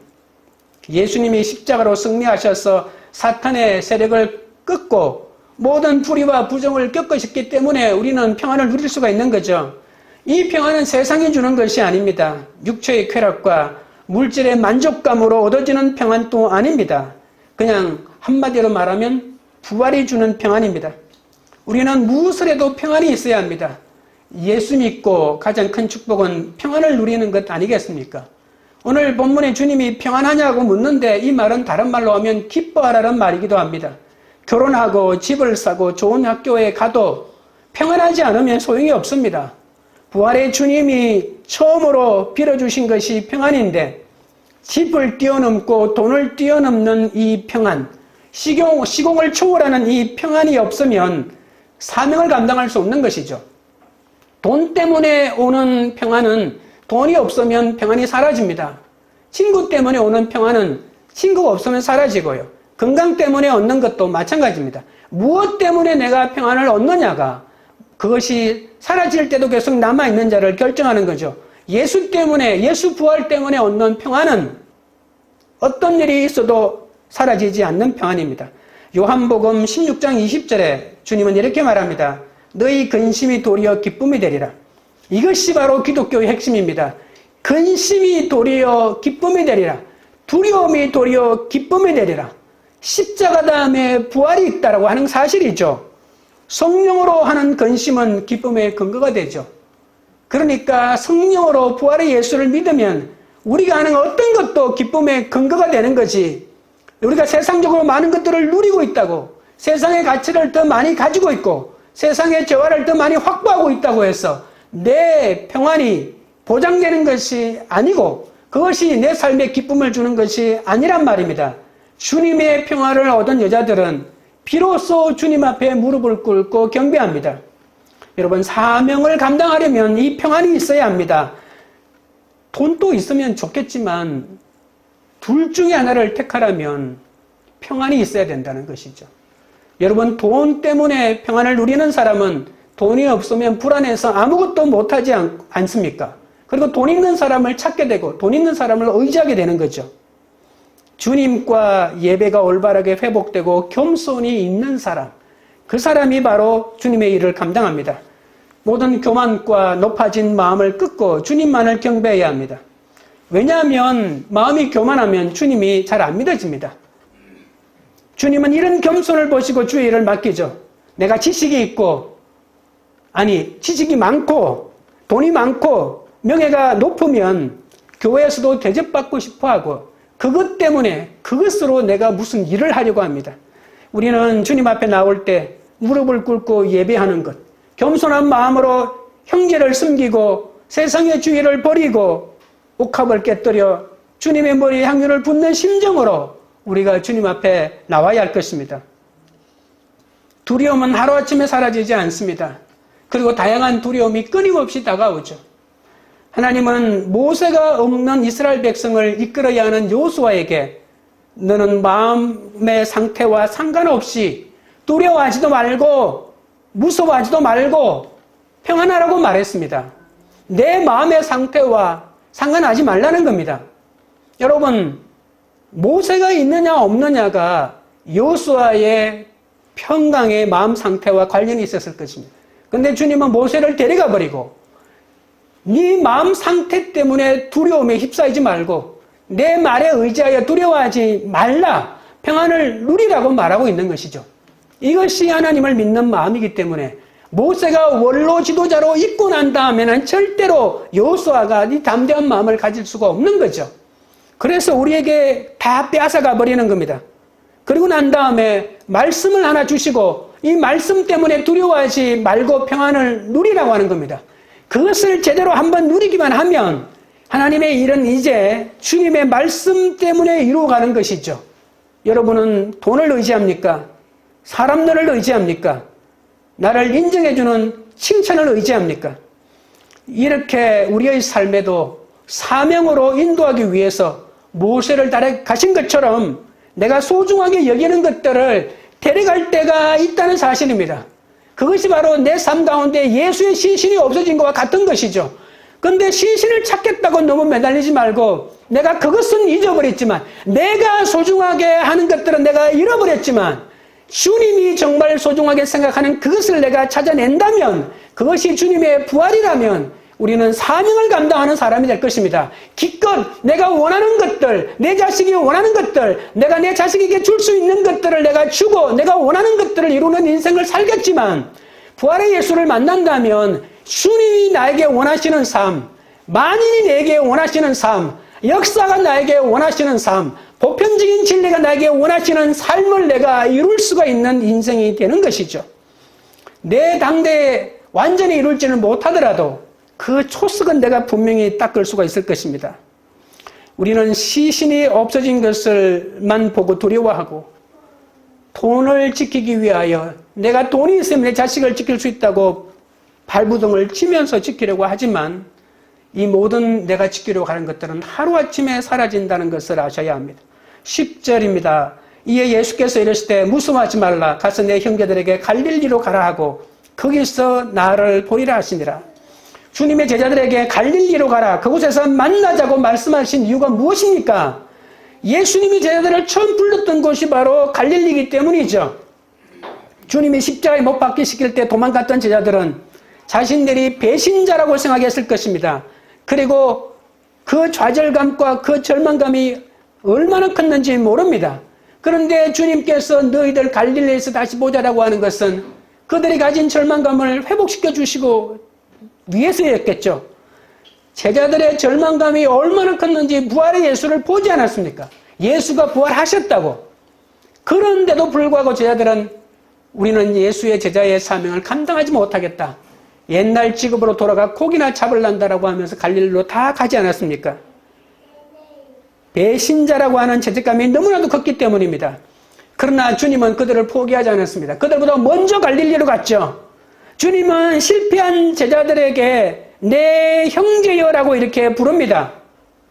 예수님이 십자가로 승리하셔서 사탄의 세력을 꺾고 모든 불의와 부정을 겪으셨기 때문에 우리는 평안을 누릴 수가 있는 거죠. 이 평안은 세상이 주는 것이 아닙니다. 육체의 쾌락과 물질의 만족감으로 얻어지는 평안도 아닙니다. 그냥 한마디로 말하면 부활이 주는 평안입니다. 우리는 무엇을 해도 평안이 있어야 합니다. 예수 믿고 가장 큰 축복은 평안을 누리는 것 아니겠습니까? 오늘 본문에 주님이 평안하냐고 묻는데 이 말은 다른 말로 하면 기뻐하라는 말이기도 합니다. 결혼하고 집을 사고 좋은 학교에 가도 평안하지 않으면 소용이 없습니다. 부활의 주님이 처음으로 빌어주신 것이 평안인데 집을 뛰어넘고 돈을 뛰어넘는 이 평안, 시공을 초월하는 이 평안이 없으면 사명을 감당할 수 없는 것이죠. 돈 때문에 오는 평안은 돈이 없으면 평안이 사라집니다. 친구 때문에 오는 평안은 친구가 없으면 사라지고요. 건강 때문에 얻는 것도 마찬가지입니다. 무엇 때문에 내가 평안을 얻느냐가 그것이 사라질 때도 계속 남아있는 자를 결정하는 거죠. 예수 때문에, 예수 부활 때문에 얻는 평안은 어떤 일이 있어도 사라지지 않는 평안입니다. 요한복음 16장 20절에 주님은 이렇게 말합니다. 너희 근심이 도리어 기쁨이 되리라. 이것이 바로 기독교의 핵심입니다. 근심이 도리어 기쁨이 되리라. 두려움이 도리어 기쁨이 되리라. 십자가 다음에 부활이 있다라고 하는 사실이죠. 성령으로 하는 근심은 기쁨의 근거가 되죠. 그러니까 성령으로 부활의 예수를 믿으면 우리가 하는 어떤 것도 기쁨의 근거가 되는 거지. 우리가 세상적으로 많은 것들을 누리고 있다고, 세상의 가치를 더 많이 가지고 있고 세상의 재화를 더 많이 확보하고 있다고 해서 내 평안이 보장되는 것이 아니고 그것이 내 삶에 기쁨을 주는 것이 아니란 말입니다. 주님의 평안을 얻은 여자들은 비로소 주님 앞에 무릎을 꿇고 경배합니다. 여러분, 사명을 감당하려면 이 평안이 있어야 합니다. 돈도 있으면 좋겠지만 둘 중에 하나를 택하라면 평안이 있어야 된다는 것이죠. 여러분, 돈 때문에 평안을 누리는 사람은 돈이 없으면 불안해서 아무것도 못하지 않습니까? 그리고 돈 있는 사람을 찾게 되고 돈 있는 사람을 의지하게 되는 거죠. 주님과 예배가 올바르게 회복되고 겸손이 있는 사람, 그 사람이 바로 주님의 일을 감당합니다. 모든 교만과 높아진 마음을 끊고 주님만을 경배해야 합니다. 왜냐하면 마음이 교만하면 주님이 잘 안 믿어집니다. 주님은 이런 겸손을 보시고 주의 일을 맡기죠. 내가 지식이 있고 아니, 지식이 많고 돈이 많고 명예가 높으면 교회에서도 대접받고 싶어하고 그것 때문에 그것으로 내가 무슨 일을 하려고 합니다. 우리는 주님 앞에 나올 때 무릎을 꿇고 예배하는 것, 겸손한 마음으로 형제를 섬기고 세상의 주의를 버리고 옥합을 깨뜨려 주님의 머리에 향유를 붓는 심정으로 우리가 주님 앞에 나와야 할 것입니다. 두려움은 하루아침에 사라지지 않습니다. 그리고 다양한 두려움이 끊임없이 다가오죠. 하나님은 모세가 없는 이스라엘 백성을 이끌어야 하는 여호수아에게 너는 마음의 상태와 상관없이 두려워하지도 말고 무서워하지도 말고 평안하라고 말했습니다. 내 마음의 상태와 상관하지 말라는 겁니다. 여러분, 모세가 있느냐 없느냐가 여호수아의 평강의 마음 상태와 관련이 있었을 것입니다. 그런데 주님은 모세를 데려가 버리고 네 마음 상태 때문에 두려움에 휩싸이지 말고 내 말에 의지하여 두려워하지 말라, 평안을 누리라고 말하고 있는 것이죠. 이것이 하나님을 믿는 마음이기 때문에 모세가 원로 지도자로 있고 난 다음에는 절대로 여호수아가 이 담대한 마음을 가질 수가 없는 거죠. 그래서 우리에게 다 빼앗아가 버리는 겁니다. 그리고 난 다음에 말씀을 하나 주시고 이 말씀 때문에 두려워하지 말고 평안을 누리라고 하는 겁니다. 그것을 제대로 한번 누리기만 하면 하나님의 일은 이제 주님의 말씀 때문에 이루어가는 것이죠. 여러분은 돈을 의지합니까? 사람들을 의지합니까? 나를 인정해주는 칭찬을 의지합니까? 이렇게 우리의 삶에도 사명으로 인도하기 위해서 모세를 따라가신 것처럼 내가 소중하게 여기는 것들을 데려갈 때가 있다는 사실입니다. 그것이 바로 내 삶 가운데 예수의 시신이 없어진 것과 같은 것이죠. 그런데 시신을 찾겠다고 너무 매달리지 말고 내가 그것은 잊어버렸지만 내가 소중하게 하는 것들은 내가 잃어버렸지만 주님이 정말 소중하게 생각하는 그것을 내가 찾아낸다면 그것이 주님의 부활이라면 우리는 사명을 감당하는 사람이 될 것입니다. 기껏 내가 원하는 것들, 내 자식이 원하는 것들, 내가 내 자식에게 줄 수 있는 것들을 내가 주고 내가 원하는 것들을 이루는 인생을 살겠지만 부활의 예수를 만난다면 주님이 나에게 원하시는 삶, 만인이 내게 원하시는 삶, 역사가 나에게 원하시는 삶, 보편적인 진리가 나에게 원하시는 삶을 내가 이룰 수가 있는 인생이 되는 것이죠. 내 당대에 완전히 이룰지는 못하더라도 그 초석은 내가 분명히 닦을 수가 있을 것입니다. 우리는 시신이 없어진 것을만 보고 두려워하고 돈을 지키기 위하여 내가 돈이 있으면 내 자식을 지킬 수 있다고 발부둥을 치면서 지키려고 하지만 이 모든 내가 지키려고 하는 것들은 하루아침에 사라진다는 것을 아셔야 합니다. 10절입니다. 이에 예수께서 이르시되 무서워하지 말라. 가서 내 형제들에게 갈릴리로 가라 하고 거기서 나를 보리라 하시니라. 주님의 제자들에게 갈릴리로 가라. 그곳에서 만나자고 말씀하신 이유가 무엇입니까? 예수님이 제자들을 처음 불렀던 곳이 바로 갈릴리이기 때문이죠. 주님이 십자가에 못 박히시킬 때 도망갔던 제자들은 자신들이 배신자라고 생각했을 것입니다. 그리고 그 좌절감과 그 절망감이 얼마나 컸는지 모릅니다. 그런데 주님께서 너희들 갈릴리에서 다시 보자라고 하는 것은 그들이 가진 절망감을 회복시켜 주시고 위해서였겠죠. 제자들의 절망감이 얼마나 컸는지 부활의 예수를 보지 않았습니까? 예수가 부활하셨다고. 그런데도 불구하고 제자들은 우리는 예수의 제자의 사명을 감당하지 못하겠다. 옛날 직업으로 돌아가 고기나 잡으란다라고 하면서 갈릴리로 다 가지 않았습니까? 배신자라고 하는 죄책감이 너무나도 컸기 때문입니다. 그러나 주님은 그들을 포기하지 않았습니다. 그들보다 먼저 갈릴리로 갔죠. 주님은 실패한 제자들에게 내 형제여라고 이렇게 부릅니다.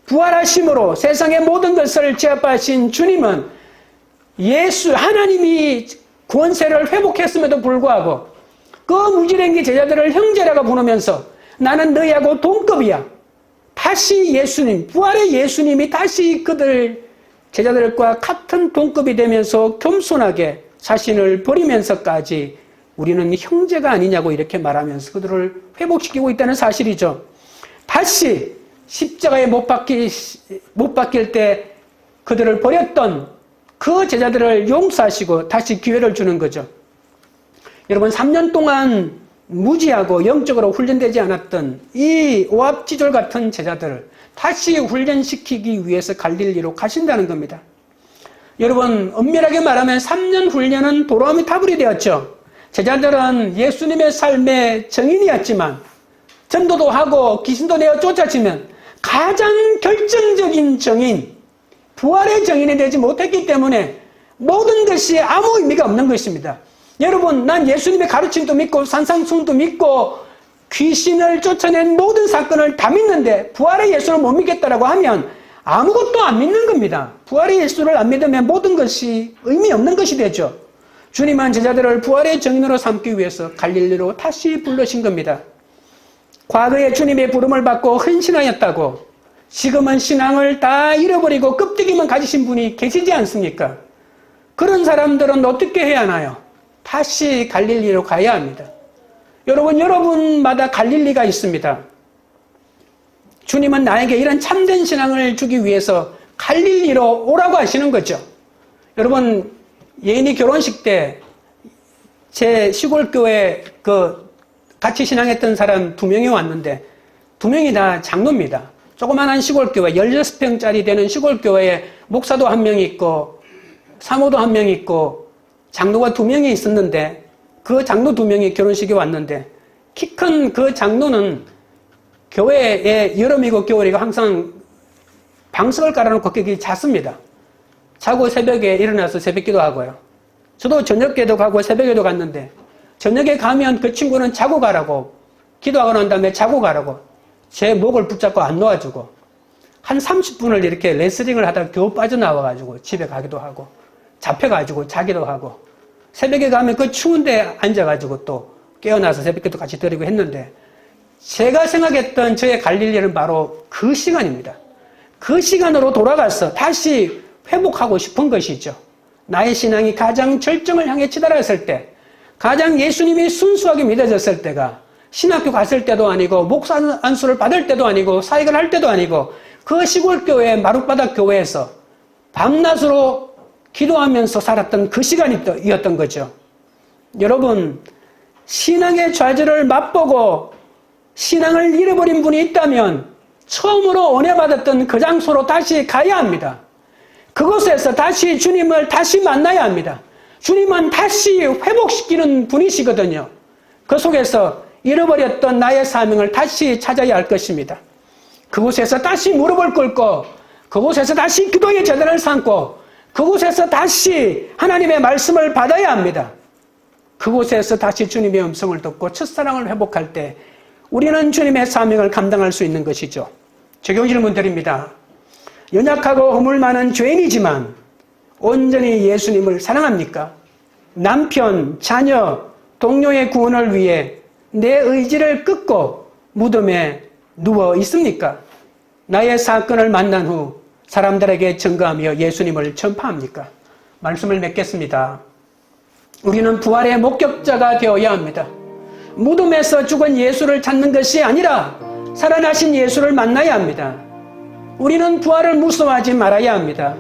부활하심으로 세상의 모든 것을 제압하신 주님은 예수 하나님이 권세를 회복했음에도 불구하고 그 무지랭이 제자들을 형제라고 부르면서 나는 너희하고 동급이야. 다시 예수님, 부활의 예수님이 다시 그들 제자들과 같은 동급이 되면서 겸손하게 자신을 버리면서까지 우리는 형제가 아니냐고 이렇게 말하면서 그들을 회복시키고 있다는 사실이죠. 다시 십자가에 못 박힐 때 그들을 버렸던 그 제자들을 용서하시고 다시 기회를 주는 거죠. 여러분 3년 동안 무지하고 영적으로 훈련되지 않았던 이 오합지졸 같은 제자들을 다시 훈련시키기 위해서 갈릴리로 가신다는 겁니다. 여러분, 엄밀하게 말하면 3년 훈련은 도로아미 타불이 되었죠. 제자들은 예수님의 삶의 정인이었지만 전도도 하고 귀신도 내어 쫓아지면 가장 결정적인 정인, 부활의 정인이 되지 못했기 때문에 모든 것이 아무 의미가 없는 것입니다. 여러분, 난 예수님의 가르침도 믿고 산상수훈도 믿고 귀신을 쫓아낸 모든 사건을 다 믿는데 부활의 예수를 못 믿겠다라고 하면 아무것도 안 믿는 겁니다. 부활의 예수를 안 믿으면 모든 것이 의미 없는 것이 되죠. 주님은 제자들을 부활의 정인으로 삼기 위해서 갈릴리로 다시 부르신 겁니다. 과거에 주님의 부름을 받고 헌신하였다고 지금은 신앙을 다 잃어버리고 껍데기만 가지신 분이 계시지 않습니까? 그런 사람들은 어떻게 해야 하나요? 다시 갈릴리로 가야 합니다. 여러분마다 갈릴리가 있습니다. 주님은 나에게 이런 참된 신앙을 주기 위해서 갈릴리로 오라고 하시는 거죠. 여러분, 예인이 결혼식 때 제 시골교회 같이 신앙했던 사람 2명이 왔는데 2명이 다 장로입니다. 조그만한 시골교회, 16평짜리 되는 시골교회에 목사도 1명 있고 사모도 1명 있고 장로가 2명이 있었는데 그 장로 2명이 결혼식에 왔는데 키 큰 그 장로는 교회에 여름이고 겨울이고 항상 방석을 깔아놓고 거기 잤습니다. 자고 새벽에 일어나서 새벽기도 하고요. 저도 저녁기도 가고 새벽에도 갔는데 저녁에 가면 그 친구는 자고 가라고 기도하고 난 다음에 자고 가라고 제 목을 붙잡고 안 놓아주고 한 30분을 이렇게 레슬링을 하다가 겨우 빠져나와가지고 집에 가기도 하고 잡혀가지고 자기도 하고 새벽에 가면 그 추운데 앉아가지고 또 깨어나서 새벽기도 같이 드리고 했는데 제가 생각했던 저의 갈릴리는 바로 그 시간입니다. 그 시간으로 돌아가서 다시 회복하고 싶은 것이죠. 나의 신앙이 가장 절정을 향해 치달았을 때, 가장 예수님이 순수하게 믿어졌을 때가 신학교 갔을 때도 아니고 목사 안수를 받을 때도 아니고 사역을 할 때도 아니고 그 시골교회 마룻바닥 교회에서 밤낮으로 기도하면서 살았던 그 시간이었던 거죠. 여러분, 신앙의 좌절을 맛보고 신앙을 잃어버린 분이 있다면 처음으로 은혜 받았던 그 장소로 다시 가야 합니다. 그곳에서 다시 주님을 다시 만나야 합니다. 주님은 다시 회복시키는 분이시거든요. 그 속에서 잃어버렸던 나의 사명을 다시 찾아야 할 것입니다. 그곳에서 다시 무릎을 꿇고 그곳에서 다시 기도의 제단을 삼고 그곳에서 다시 하나님의 말씀을 받아야 합니다. 그곳에서 다시 주님의 음성을 듣고 첫사랑을 회복할 때 우리는 주님의 사명을 감당할 수 있는 것이죠. 적용 질문 드립니다. 연약하고 허물 많은 죄인이지만 온전히 예수님을 사랑합니까? 남편, 자녀, 동료의 구원을 위해 내 의지를 끊고 무덤에 누워 있습니까? 나의 사건을 만난 후 사람들에게 증거하며 예수님을 전파합니까? 말씀을 맺겠습니다. 우리는 부활의 목격자가 되어야 합니다. 무덤에서 죽은 예수를 찾는 것이 아니라 살아나신 예수를 만나야 합니다. 우리는 부활을 무서워하지 말아야 합니다.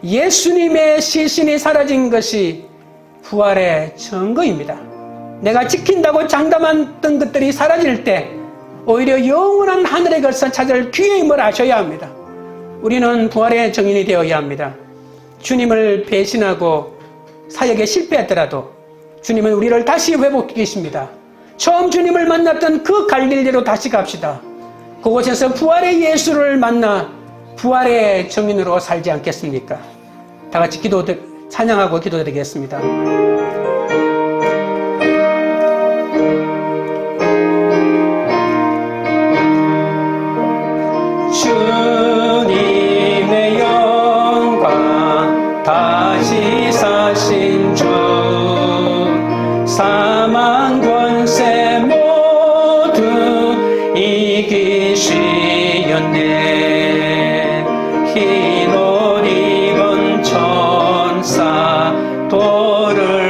예수님의 시신이 사라진 것이 부활의 증거입니다. 내가 지킨다고 장담했던 것들이 사라질 때 오히려 영원한 하늘의 것을 찾을 귀의 힘을 아셔야 합니다. 우리는 부활의 증인이 되어야 합니다. 주님을 배신하고 사역에 실패했더라도 주님은 우리를 다시 회복시키십니다. 처음 주님을 만났던 그 갈릴리로 다시 갑시다. 그곳에서 부활의 예수를 만나 부활의 증인으로 살지 않겠습니까? 다 같이 찬양하고 기도드리겠습니다. 주님의 영광 다시 사신 주 사망 권세 모두 이기시었네. 흰 옷 입은 천사 돌을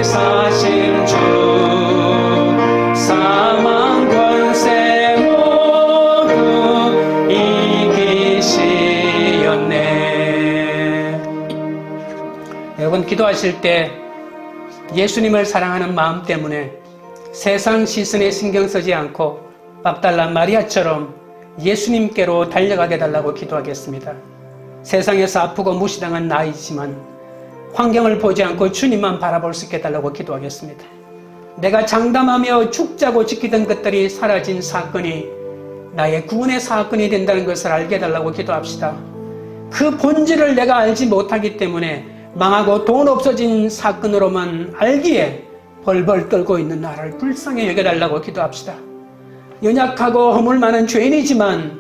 사신 주 사망 권세 모두 이기시었네. 여러분 기도하실 때 예수님을 사랑하는 마음 때문에 세상 시선에 신경 쓰지 않고 막달라 마리아처럼 예수님께로 달려가게 달라고 기도하겠습니다. 세상에서 아프고 무시당한 나이지만 환경을 보지 않고 주님만 바라볼 수 있게 해달라고 기도하겠습니다. 내가 장담하며 죽자고 지키던 것들이 사라진 사건이 나의 구원의 사건이 된다는 것을 알게 해달라고 기도합시다. 그 본질을 내가 알지 못하기 때문에 망하고 돈 없어진 사건으로만 알기에 벌벌 떨고 있는 나를 불쌍히 여겨달라고 기도합시다. 연약하고 허물 많은 죄인이지만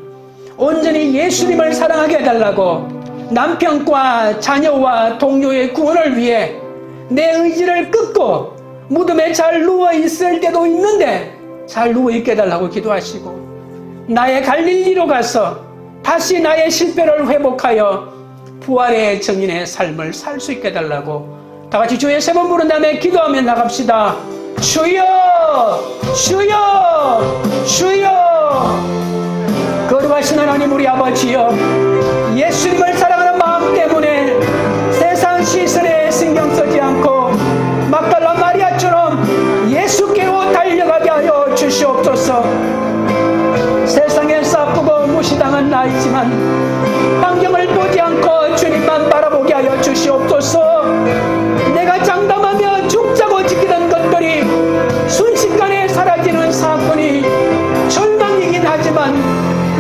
온전히 예수님을 사랑하게 해달라고 남편과 자녀와 동료의 구원을 위해 내 의지를 끊고 무덤에 잘 누워있을 때도 있는데 잘 누워있게 해달라고 기도하시고 나의 갈릴리로 가서 다시 나의 실패를 회복하여 부활의 증인의 삶을 살 수 있게 해달라고 다같이 주의 세 번 부른 다음에 기도하며 나갑시다. 주여 주여 주여. 거룩하신 하나님 우리 아버지여, 예수님을 사랑하는 마음 때문에 세상 시선에 신경 쓰지 않고 막달라 마리아처럼 예수께로 달려가게 하여 주시옵소서. 세상에서 아프고 무시당한 나이지만 환경을 보지 않고 주님만 바라보게 하여 주시옵소서. 내가 장담하며 죽자고 지키던 것들이 순식간에 사라지는 사건이 절망이긴 하지만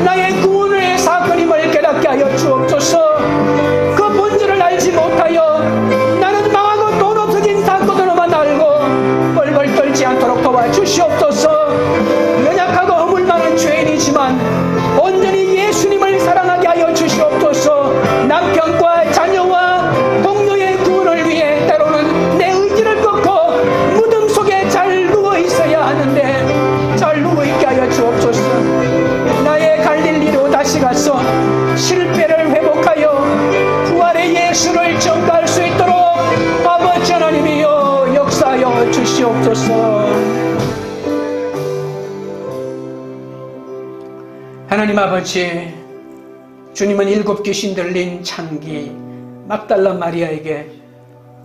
나의 구원의 사건임을 깨닫게 하여 주옵소서. 그 본질을 알지 못하여 나는 망하고 돈 없어진 사건으로만 알고 벌벌 떨지 않도록 도와주시옵소서. 연약하고 허물 많은 죄인이지만 온전히 예수님을 사랑하게 하여 주시옵소서. 남편과 자녀와 동료의 구원을 위해 때로는 내 의지를 꺾고 무덤 속에 잘 누워 있어야 하는데 잘 누워 있게 하여 주옵소서. 나의 갈릴리로 다시 가서 실패를 회복하여 부활의 예수를 전가할 수 있도록 아버지 하나님이여 역사하여 주시옵소서. 하나님 아버지, 주님은 7 귀신 들린 창기 막달라 마리아에게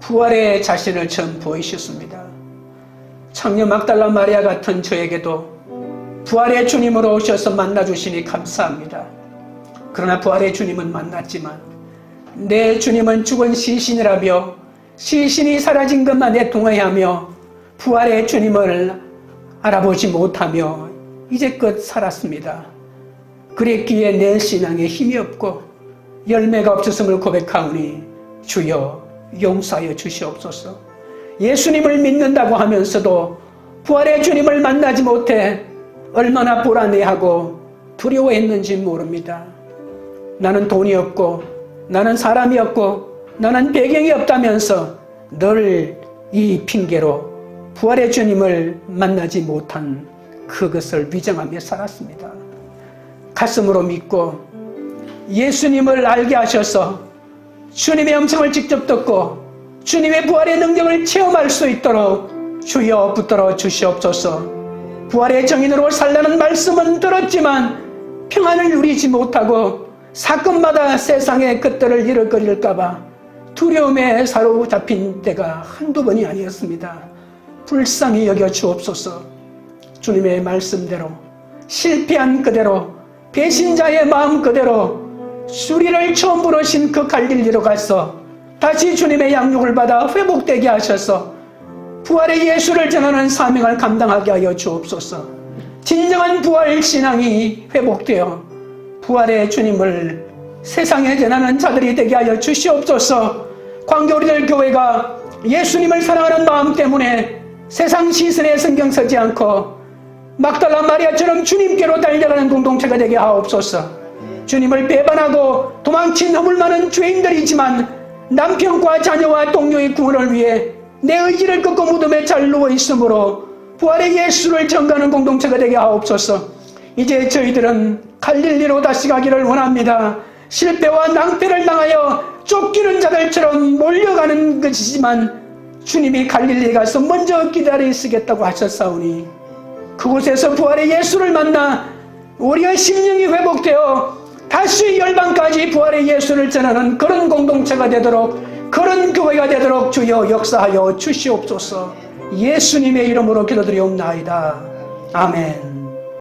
부활의 자신을 처음 보이셨습니다. 청년 막달라 마리아 같은 저에게도 부활의 주님으로 오셔서 만나주시니 감사합니다. 그러나 부활의 주님은 만났지만 내 주님은 죽은 시신이라며 시신이 사라진 것만 애통해하며 부활의 주님을 알아보지 못하며 이제껏 살았습니다. 그랬기에 내 신앙에 힘이 없고 열매가 없었음을 고백하오니 주여 용서하여 주시옵소서. 예수님을 믿는다고 하면서도 부활의 주님을 만나지 못해 얼마나 불안해하고 두려워했는지 모릅니다. 나는 돈이 없고 나는 사람이 없고 나는 배경이 없다면서 늘 이 핑계로 부활의 주님을 만나지 못한 그것을 위장하며 살았습니다. 가슴으로 믿고 예수님을 알게 하셔서 주님의 음성을 직접 듣고 주님의 부활의 능력을 체험할 수 있도록 주여 붙들어 주시옵소서. 부활의 정인으로 살라는 말씀은 들었지만 평안을 누리지 못하고 사건마다 세상의 끝들을 잃어버릴까봐 두려움에 사로잡힌 때가 한두 번이 아니었습니다. 불쌍히 여겨 주옵소서. 주님의 말씀대로 실패한 그대로 배신자의 마음 그대로 수리를 처음 부르신 그 갈릴리로 가서 다시 주님의 양육을 받아 회복되게 하셔서 부활의 예수를 전하는 사명을 감당하게 하여 주옵소서. 진정한 부활 신앙이 회복되어 부활의 주님을 세상에 전하는 자들이 되게 하여 주시옵소서. 광교리들 교회가 예수님을 사랑하는 마음 때문에 세상 시선에 신경 쓰지 않고 막달라 마리아처럼 주님께로 달려가는 공동체가 되게 하옵소서. 주님을 배반하고 도망친 허물 많은 죄인들이지만 남편과 자녀와 동료의 구원을 위해 내 의지를 끊고 무덤에 잘 누워있으므로 부활의 예수를 전가하는 공동체가 되게 하옵소서. 이제 저희들은 갈릴리로 다시 가기를 원합니다. 실패와 낭패를 당하여 쫓기는 자들처럼 몰려가는 것이지만 주님이 갈릴리에 가서 먼저 기다려 있으겠다고 하셨사오니 그곳에서 부활의 예수를 만나 우리의 심령이 회복되어 다시 열방까지 부활의 예수를 전하는 그런 공동체가 되도록, 그런 교회가 되도록 주여 역사하여 주시옵소서. 예수님의 이름으로 기도드리옵나이다. 아멘.